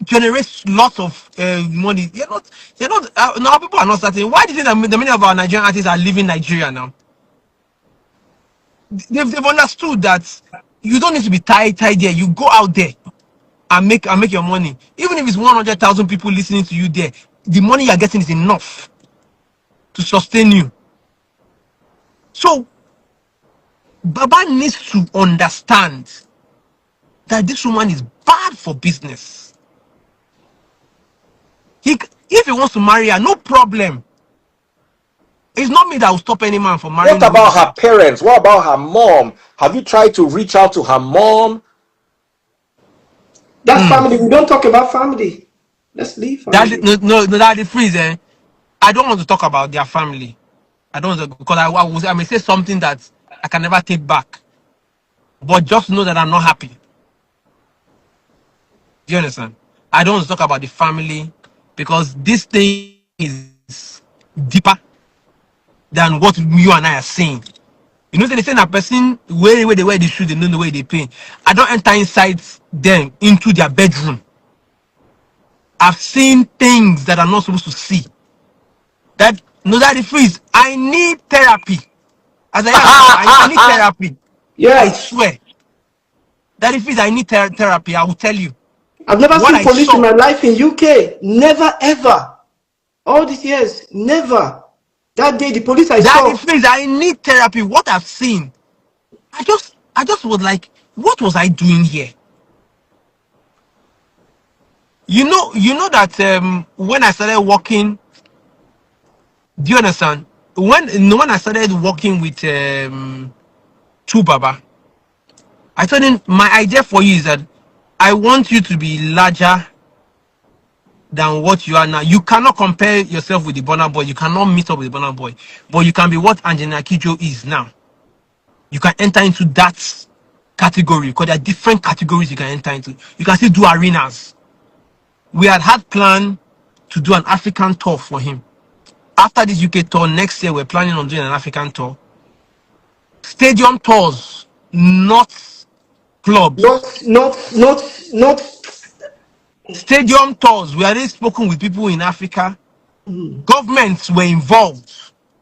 Speaker 4: generates lots of money. You're not. Now people are not certain. Why do you think that the many of our Nigerian artists are leaving Nigeria now? They've understood that you don't need to be tied there. You go out there and make your money. Even if it's 100,000 people listening to you there, the money you're getting is enough to sustain you. So Baba needs to understand that this woman is bad for business. If he wants to marry her, no problem. It's not me that will stop any man from
Speaker 3: What
Speaker 4: marrying a
Speaker 3: about
Speaker 4: woman.
Speaker 3: her parents? What about her mom? Have you tried to reach out to her mom?
Speaker 5: That's family. We don't talk about family. Let's leave
Speaker 4: That
Speaker 5: family.
Speaker 4: no, that the freeze. I don't want to talk about their family. I don't want to, because I may say something that I can never take back. But just know that I'm not happy. Do you understand? I don't want to talk about the family because this thing is deeper than what you and I are saying. You know, they say a person where they wear the shoe, they know the way they pay. I don't enter inside them into their bedroom. I've seen things that I'm not supposed to see. That no, that the freeze. I need therapy. As I am now, I need therapy. I
Speaker 5: Yeah.
Speaker 4: swear. That if I need therapy, I will tell you
Speaker 5: I've never
Speaker 4: what
Speaker 5: seen
Speaker 4: I
Speaker 5: police in
Speaker 4: saw.
Speaker 5: my life in UK. Never ever. All these years, never. That day, the police I
Speaker 4: That
Speaker 5: saw.
Speaker 4: if I need therapy, what I've seen, I just was like, what was I doing here? You know that when I started working, do you understand? When I started working with Baba, I told him my idea for you is that I want you to be larger than what you are now. You cannot compare yourself with the Burna Boy. You cannot meet up with the Burna Boy, but you can be what Angelina Kidjo is now. You can enter into that category because there are different categories you can enter into. You can still do arenas. We had planned to do an African tour for him. After this UK tour, next year we're planning on doing an African tour. Stadium tours, not clubs.
Speaker 5: Not.
Speaker 4: Stadium tours. We already spoken with people in Africa. Governments were involved.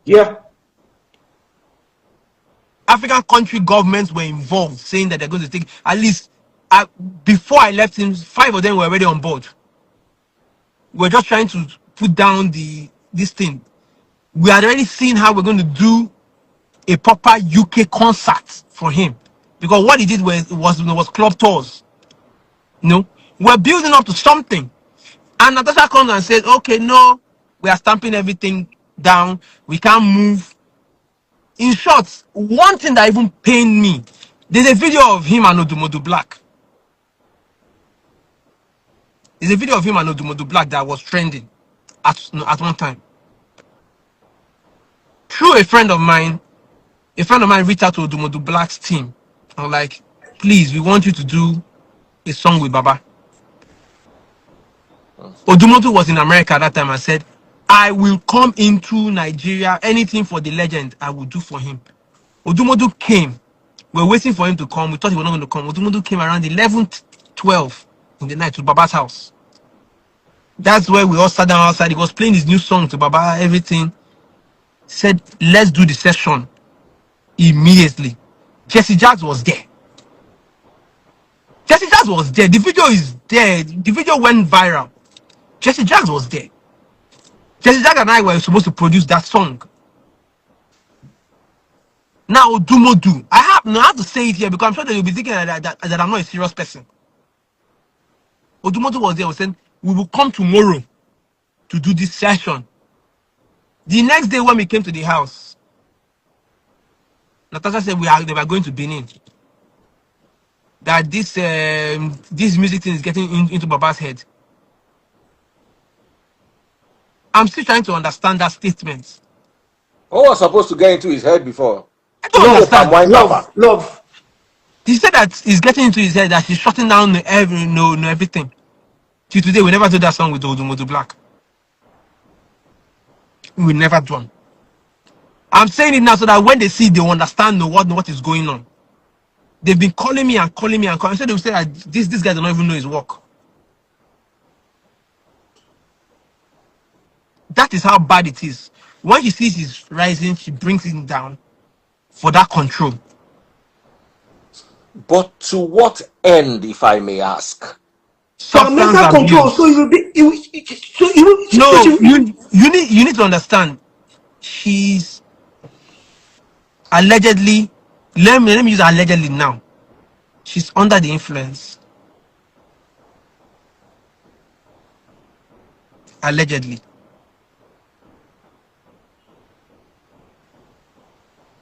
Speaker 5: Yeah.
Speaker 4: African country governments were involved, saying that they're going to take at least. Before I left him, 5 of them were already on board. We're just trying to put down this thing. We had already seen how we're going to do a proper UK concert for him, because what he did was club tours. You know, we're building up to something, and Natasha comes and says, "Okay, no, we are stamping everything down. We can't move." In short, one thing that even pained me, there's a video of him and Odumodu Black. There's a video of him and Odumodu Black that was trending at one time. Through a friend of mine reached out to Odumodu Black's team. I'm like, please, we want you to do a song with Baba. Odumodu was in America at that time and said, I will come into Nigeria. Anything for the legend, I will do for him. Odumodu came. We were waiting for him to come. We thought he was not going to come. Odumodu came around 11th, 12 in the night to Baba's house. That's where we all sat down outside. He was playing his new song to Baba, everything. Said, let's do the session immediately. Jesse Jacks was there. Jesse Jacks was there. The video is there. The video went viral. Jesse Jacks was there. Jesse Jacks and I were supposed to produce that song. Now, Odumodu, I have to say it here because I'm sure that you'll be thinking that I'm not a serious person. Odumodu was there, was saying, we will come tomorrow to do this session. The next day when we came to the house, Natasha said they were going to Benin. That this music thing is getting into Baba's head. I'm still trying to understand that statement.
Speaker 3: Who was supposed to get into his head before?
Speaker 4: I don't understand.
Speaker 5: Love.
Speaker 4: He said that he's getting into his head that he's shutting down everything. Till today, we never do that song with Odumodu Black. We never done. I'm saying it now so that when they see, they understand what is going on. They've been calling me and calling me and calling. So they will say that this guy does not even know his work. That is how bad it is. When she sees he's rising, she brings him down for that control.
Speaker 3: But to what end, if I may ask?
Speaker 5: So mental control. So you will be.
Speaker 4: You need to understand. She's allegedly. Let me use allegedly now. She's under the influence. Allegedly.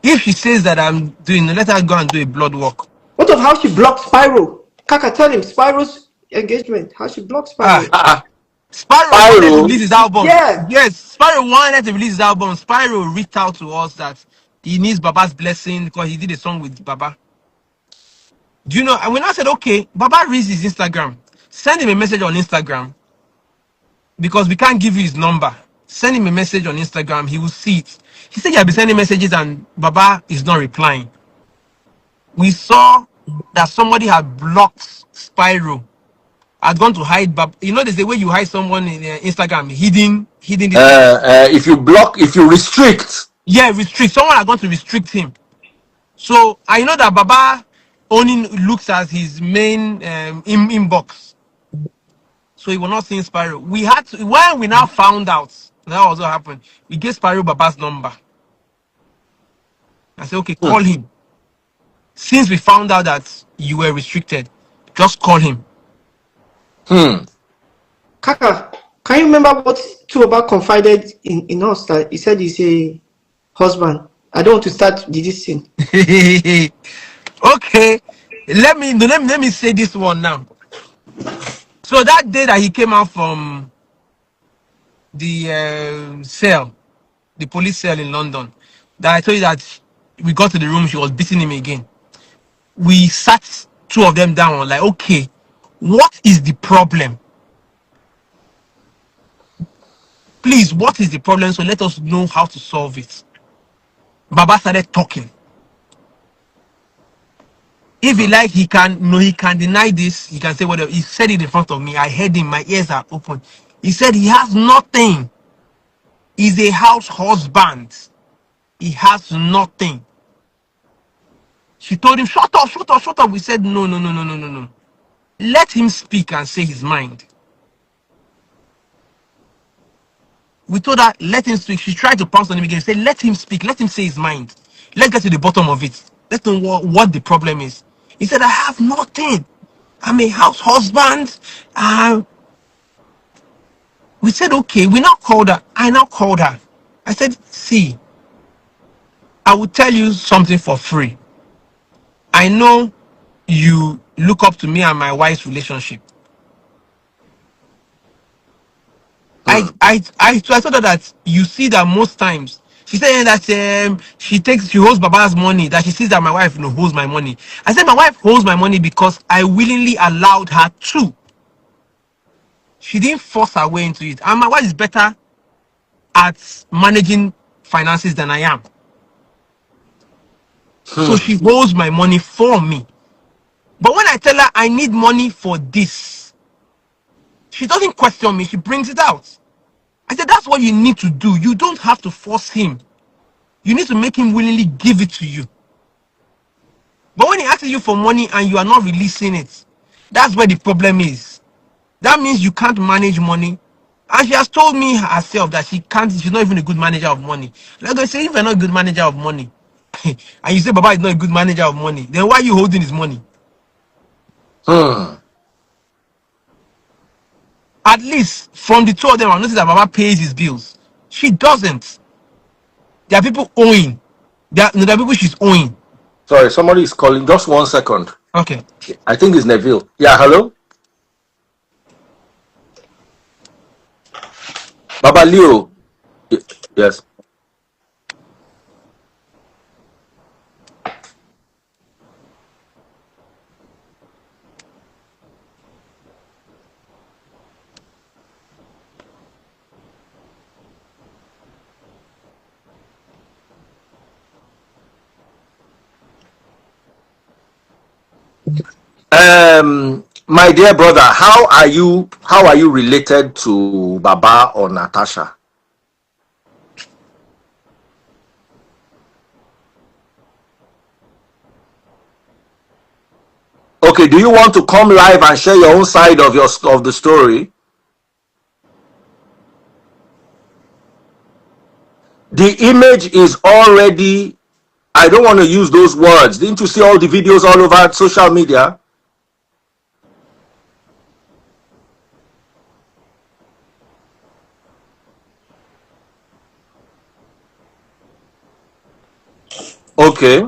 Speaker 4: If she says that I'm doing, let her go and do a blood work.
Speaker 5: What of how she blocked Spyro? Kaka, tell him Spyro's engagement. How she blocked Spyro.
Speaker 4: Spyro wanted to release his album.
Speaker 5: Yeah.
Speaker 4: Yes, Spyro wanted to release his album. Spyro reached out to us that he needs Baba's blessing because he did a song with Baba. Do you know? And when I said, okay, Baba reads his Instagram. Send him a message on Instagram. Because we can't give you his number. Send him a message on Instagram. He will see it. He said he had been sending messages and Baba is not replying. We saw that somebody had blocked Spyro. Had gone to hide Baba. You know, there's a way you hide someone in Instagram, hidden.
Speaker 3: If you block, if you restrict.
Speaker 4: Yeah, restrict. Someone had gone to restrict him. So I know that Baba only looks at his main inbox. So he was not seeing Spyro. We had to, when we now found out that was what happened, we gave Spyro Baba's number. I said, okay, call him. Since we found out that you were restricted, just call him.
Speaker 5: Kaka, can you remember what Tuoba confided in us that he said he's a husband? I don't want to start this thing.
Speaker 4: Okay, let me say this one now. So that day that he came out from the cell, the police cell in London, that I told you that we got to the room, she was beating him again. We sat two of them down, like, okay, what is the problem? Please, what is the problem? So let us know how to solve it. Baba started talking. If he like, he can deny this. He can say whatever. He said it in front of me. I heard him. My ears are open. He said he has nothing. He's a house husband. He has nothing. She told him, shut up, shut up, shut up. We said, no. Let him speak and say his mind. We told her, let him speak. She tried to pounce on him again. Said, let him speak. Let him say his mind. Let's get to the bottom of it. Let's know what the problem is. He said, I have nothing. I'm a house husband. We said, okay. We now called her. I now called her. I said, see, I will tell you something for free. I know you look up to me and my wife's relationship. I told her that you see that most times She said that she holds Baba's money, that she sees that my wife holds my money. I said my wife holds my money because I willingly allowed her to. She didn't force her way into it. And my wife is better at managing finances than I am. So she holds my money for me. But when I tell her I need money for this, she doesn't question me. She brings it out. I said, that's what you need to do. You don't have to force him. You need to make him willingly give it to you. But when he asks you for money and you are not releasing it, that's where the problem is. That means you can't manage money. And she has told me herself that she's not even a good manager of money. Like I say, if you're not a good manager of money, and you say Baba is not a good manager of money, then why are you holding his money? At least from the two of them, I noticed that Baba pays his bills. She doesn't. There are people owing. There are people she's owing.
Speaker 3: Sorry, somebody is calling. Just 1 second.
Speaker 4: Okay.
Speaker 3: I think it's Neville. Yeah, hello? Baba Leo. Yes. My dear brother, how are you related to Baba or Natasha? Okay, do you want to come live and share your own side of the story? The image is already, I don't want to use those words. Didn't you see all the videos all over social media? Okay.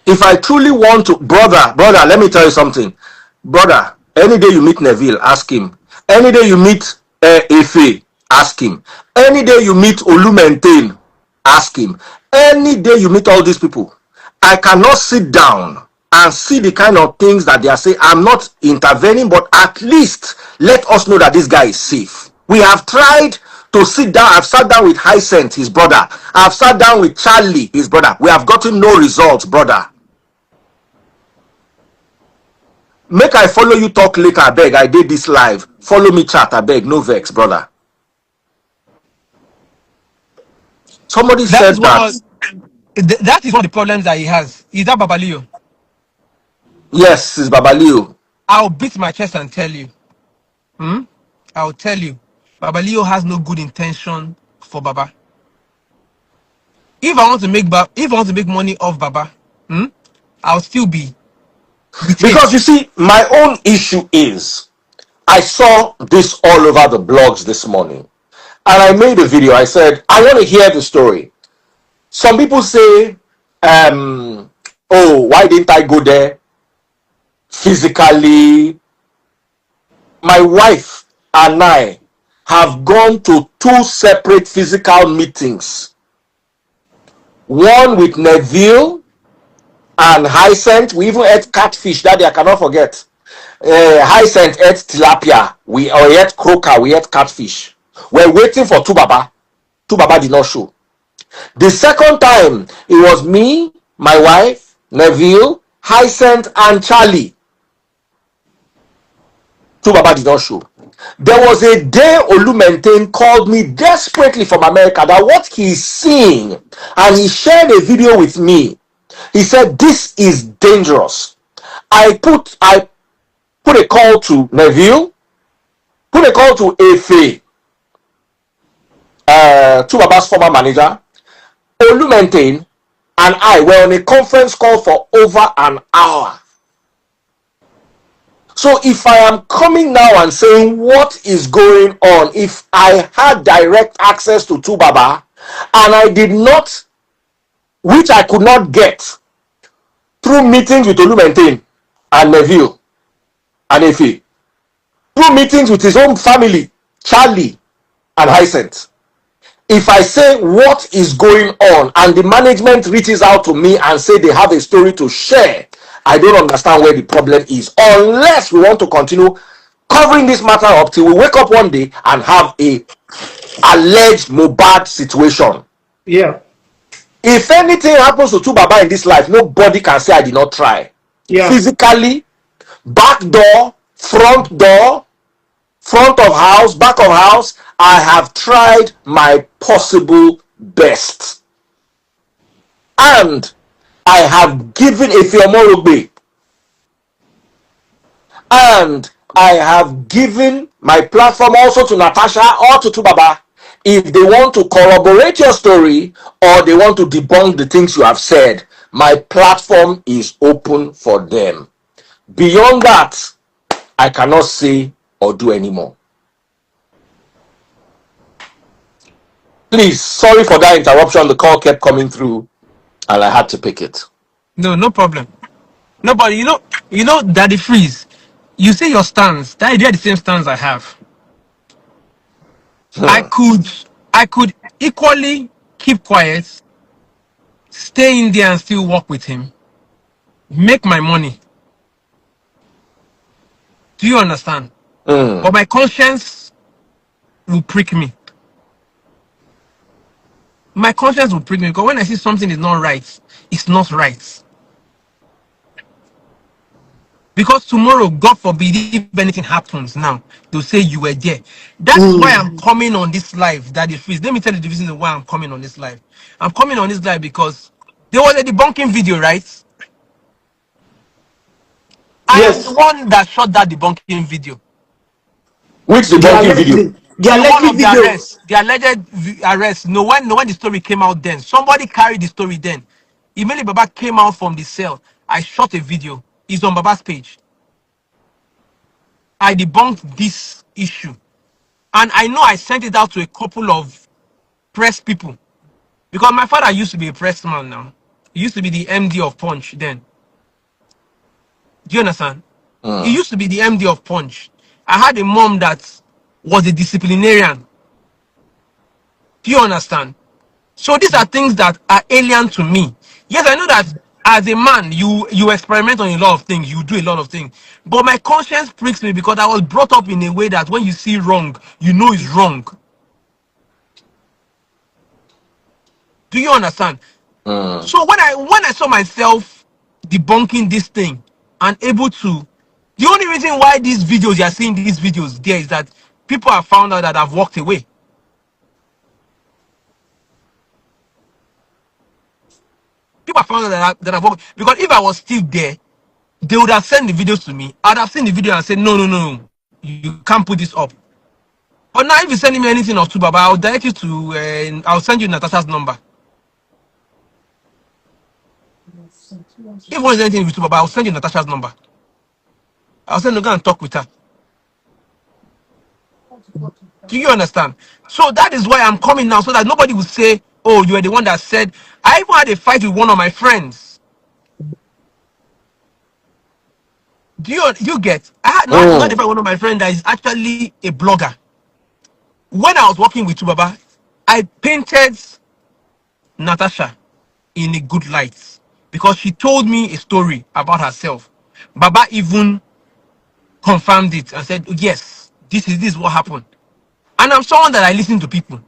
Speaker 3: If I truly want to, brother, let me tell you something. Brother, any day you meet Neville, ask him. Any day you meet Efe, ask him. Any day you meet Olumentain, ask him. Any day you meet all these people, I cannot sit down and see the kind of things that they are saying. I'm not intervening, but at least let us know that this guy is safe. We have tried to sit down. I've sat down with Hyacinth, his brother. I've sat down with Charlie, his brother. We have gotten no results, brother. Make I follow you talk later, I beg. I did this live. Follow me chat, I beg. No vex, brother. Somebody said that.
Speaker 4: That is one of the problems that he has. Is that Babalio?
Speaker 3: Yes, it's Babalio.
Speaker 4: I'll beat my chest and tell you. I'll tell you. Babalio has no good intention for Baba. If I want to make money off Baba, I'll still be.
Speaker 3: Because you see, my own issue is, I saw this all over the blogs this morning, and I made a video. I said, I want to hear the story. Some people say, oh, why didn't I go there physically? My wife and I have gone to 2 separate physical meetings. One with Neville and Hyacinth. We even ate catfish that day, I cannot forget. Hyacinth ate tilapia. We ate croaker. We ate catfish. We're waiting for Tubaba. Tubaba did not show. The second time, it was me, my wife, Neville, Hyacinth, and Charlie. Tubaba did not show. There was a day Olumentain called me desperately from America that what he's seeing, and he shared a video with me. He said, this is dangerous. I put a call to Neville, put a call to Efe, Tubaba's former manager, Olumentain, and I were on a conference call for over an hour. So if I am coming now and saying what is going on, if I had direct access to Tubaba and I did not, which I could not get through meetings with Olumentain and Neville and Efe, through meetings with his own family, Charlie and Hyacinth. If I say what is going on and the management reaches out to me and say they have a story to share, I don't understand where the problem is, unless we want to continue covering this matter up till we wake up one day and have a alleged Mohbad situation.
Speaker 5: Yeah.
Speaker 3: If anything happens to Baba in this life, nobody can say I did not try.
Speaker 5: Yeah.
Speaker 3: Physically, back door, front door, front of house, back of house, I have tried my possible best. And I have given a Fiomorogbe. And I have given my platform also to Natasha or to Tubaba. If they want to corroborate your story or they want to debunk the things you have said, my platform is open for them. Beyond that, I cannot say or do anymore. Please, sorry for that interruption. The call kept coming through and I had to pick it.
Speaker 4: No problem. Nobody, Daddy Freeze. You say your stance. That idea the same stance I have. I could equally keep quiet, stay in there and still work with him, make my money. Do you understand? But my conscience will prick me. My conscience will prick me because when I see something is not right, it's not right. Because tomorrow, God forbid, if anything happens now, they'll say you were there. That is why I'm coming on this live, Daddy Freeze. Let me tell you the reason why I'm coming on this live. I'm coming on this live because there was a debunking video, right? I am the
Speaker 5: Yes.
Speaker 4: one that shot that debunking video.
Speaker 3: Which debunking video?
Speaker 5: The
Speaker 4: The one
Speaker 5: alleged
Speaker 4: of the
Speaker 5: video.
Speaker 4: arrest, the alleged arrest. No, when the story came out, then somebody carried the story. Then, immediately Baba came out from the cell. I shot a video. It's on Baba's page. I debunked this issue, and I know I sent it out to a couple of press people because my father used to be a press man. Now, he used to be the MD of Punch. Then, do you understand? He used to be the MD of Punch. I had a mom that was a disciplinarian. Do you understand? So these are things that are alien to me. Yes, I know that as a man, you experiment on a lot of things, you do a lot of things. But my conscience pricks me because I was brought up in a way that when you see wrong, you know it's wrong. Do you understand? So when I saw myself debunking this thing and able to, the only reason why these videos you are seeing these videos there is that people have found out that I've walked away. People have found out that I've walked, because if I was still there, they would have sent the videos to me. I'd have seen the video and said, no, you can't put this up. But now if you're sending me anything of Tubaba, I'll direct you to, I'll send you Natasha's number. If one is anything with Tubaba, I'll send you Natasha's number. I'll send you go and talk with her. Do you understand? So that is why I'm coming now, so that nobody will say, oh, you are the one that said. I even had a fight with one of my friends. Do you get? I had not a fight with one of my friends that is actually a blogger. When I was working with Tubaba, I painted Natasha in a good light because she told me a story about herself. Baba even confirmed it and said, yes, this is what happened. And I'm someone that I listen to people.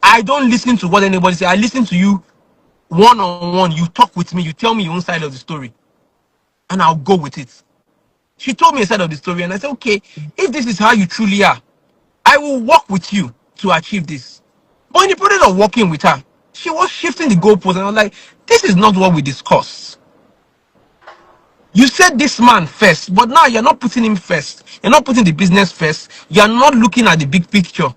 Speaker 4: I don't listen to what anybody says. I listen to you one-on-one. You talk with me. You tell me your own side of the story. And I'll go with it. She told me a side of the story. And I said, okay, if this is how you truly are, I will work with you to achieve this. But in the process of working with her, she was shifting the goalposts. And I was like, this is not what we discussed. You said this man first, but now you're not putting him first. You're not putting the business first. You're not looking at the big picture.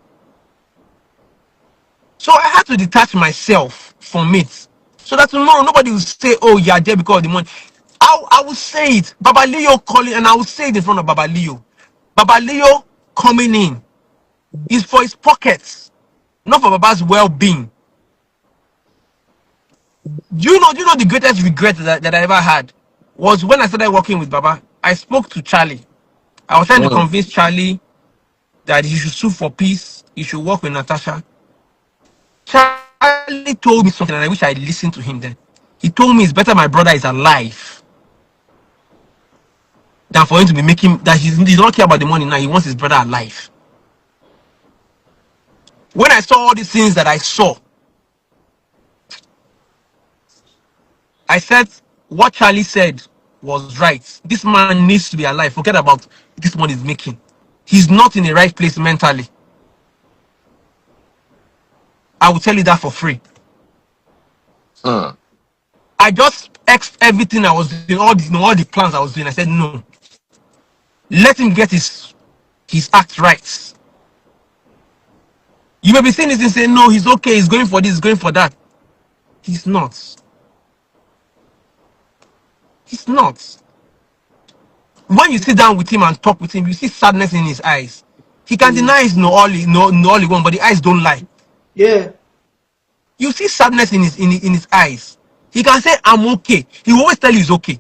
Speaker 4: So I had to detach myself from it. So that tomorrow nobody will say, oh, you're there because of the money. I will say it. Baba Leo calling, and I will say it in front of Baba Leo. Baba Leo coming in is for his pockets, not for Baba's well-being. Do you know the greatest regret that I ever had was when I started working with Baba. I spoke to Charlie. I was trying to convince Charlie that he should sue for peace, he should work with Natasha. Charlie told me something, and I wish I listened to him then. He told me it's better my brother is alive than for him to be making that he's not care about the money now. He wants his brother alive. When I saw all these things that I saw, I said what Charlie said was right. This man needs to be alive. Forget about this money he's making. He's not in the right place mentally. I will tell you that for free. I just X everything I was doing, all the plans I was doing. I said no. Let him get his act right. You may be saying this and saying no, he's okay, he's going for this, he's going for that. He's not. He's not. When you sit down with him and talk with him, you see sadness in his eyes. He can deny it's no all he want, but the eyes don't lie.
Speaker 5: Yeah.
Speaker 4: You see sadness in his eyes. He can say I'm okay. He will always tell you he's okay.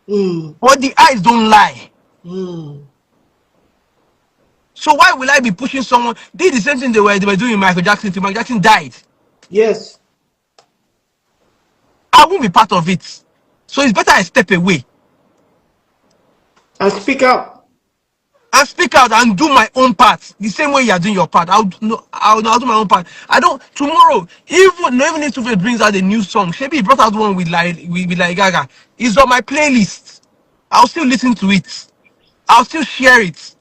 Speaker 4: But the eyes don't lie. So why will I be pushing someone? Did the same thing they were doing with Michael Jackson till Michael Jackson died.
Speaker 5: Yes.
Speaker 4: I won't be part of it. So it's better I step away
Speaker 5: And speak up.
Speaker 4: and speak out and do my own part. The same way you are doing your part. I'll do my own part. I don't tomorrow, even if Tufe brings out a new song, maybe he brought out one with like Gaga. It's on my playlist. I'll still listen to it. I'll still share it.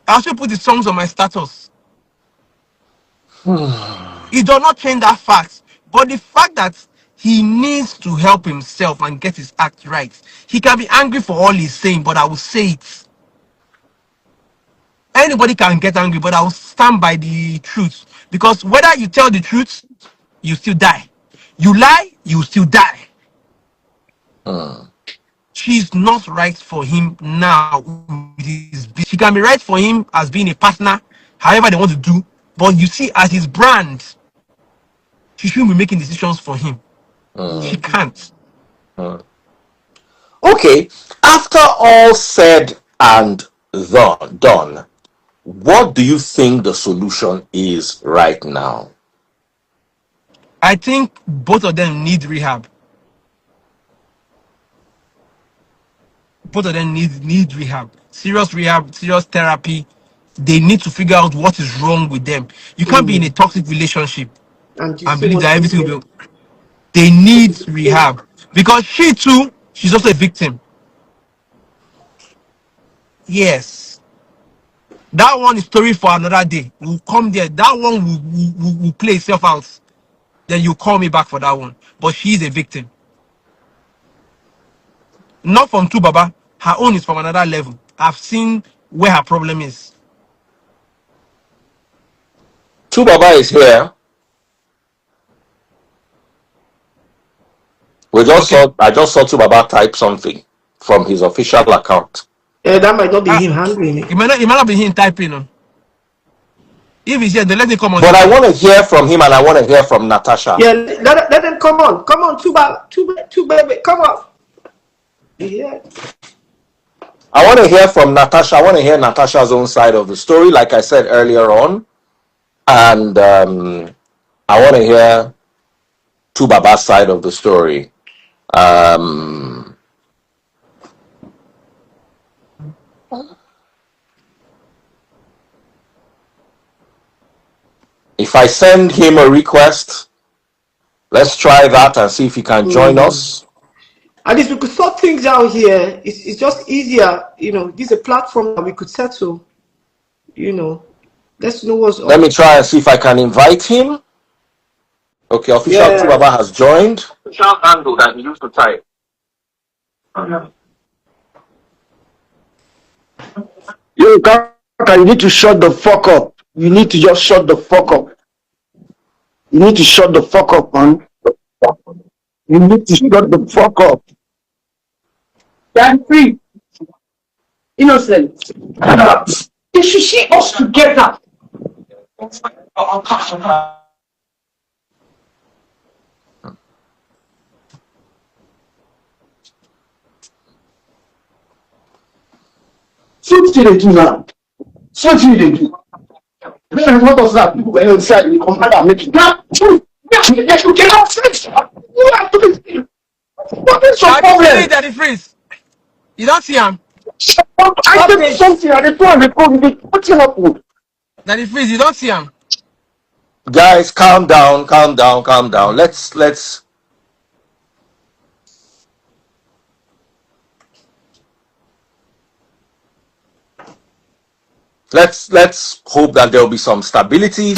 Speaker 4: I'll still put the songs on my status. It does not change that fact. But the fact that he needs to help himself and get his act right. He can be angry for all he's saying, but I will say it. Anybody can get angry, but I will stand by the truth. Because whether you tell the truth, you still die. You lie, you still die. She's not right for him now. She can be right for him as being a partner, however they want to do. But you see, as his brand, she shouldn't be making decisions for him. She can't.
Speaker 3: Okay, after all said and done, what do you think the solution is right now?
Speaker 4: I think both of them need rehab. Both of them need rehab. Serious rehab, serious therapy. They need to figure out what is wrong with them. You can't be in a toxic relationship
Speaker 5: And you
Speaker 4: and
Speaker 5: still
Speaker 4: believe
Speaker 5: want
Speaker 4: that
Speaker 5: to
Speaker 4: everything
Speaker 5: hear.
Speaker 4: will be. They need rehab. Because she's also a victim. Yes. That one is story for another day. We'll come there. That one will play itself out. Then you call me back for that one. But she is a victim. Not from two Baba. Her own is from another level. I've seen where her problem is.
Speaker 3: Tubaba is here. I just saw Tubaba type something from his official account.
Speaker 5: Yeah, that might not be him handling it.
Speaker 4: It might not be him typing. If he's here, then let him come on.
Speaker 3: But I want to hear from him and I want to hear from Natasha.
Speaker 5: Yeah, let them come on. Come on, two baby, come on. Yeah.
Speaker 3: I want to hear from Natasha. I want to hear Natasha's own side of the story, like I said earlier on. And I want to hear Tubaba's side of the story. If I send him a request, let's try that and see if he can join us.
Speaker 5: At least we could sort things out here. It's just easier, this is a platform that we could settle, let's know what's
Speaker 3: Let me try and see if I can invite him. Okay, official Tubaba has joined. Official handle that he used to type.
Speaker 6: Yo, Kaka, you need to shut the fuck up. You need to just shut the fuck up. You need to shut the fuck up, man. You need to shut the fuck up. That's free. Innocent. You should see us together. So what you dey do? Then what does that do? When you say you come back and make it. Now, you cannot fix. You have to be. What is your problem?
Speaker 4: Daddy freeze. You don't see him.
Speaker 6: I did something. I did one report. What happened?
Speaker 4: Daddy freeze. You don't see him.
Speaker 3: Guys, calm down, calm down, calm down. Let's hope that there will be some stability.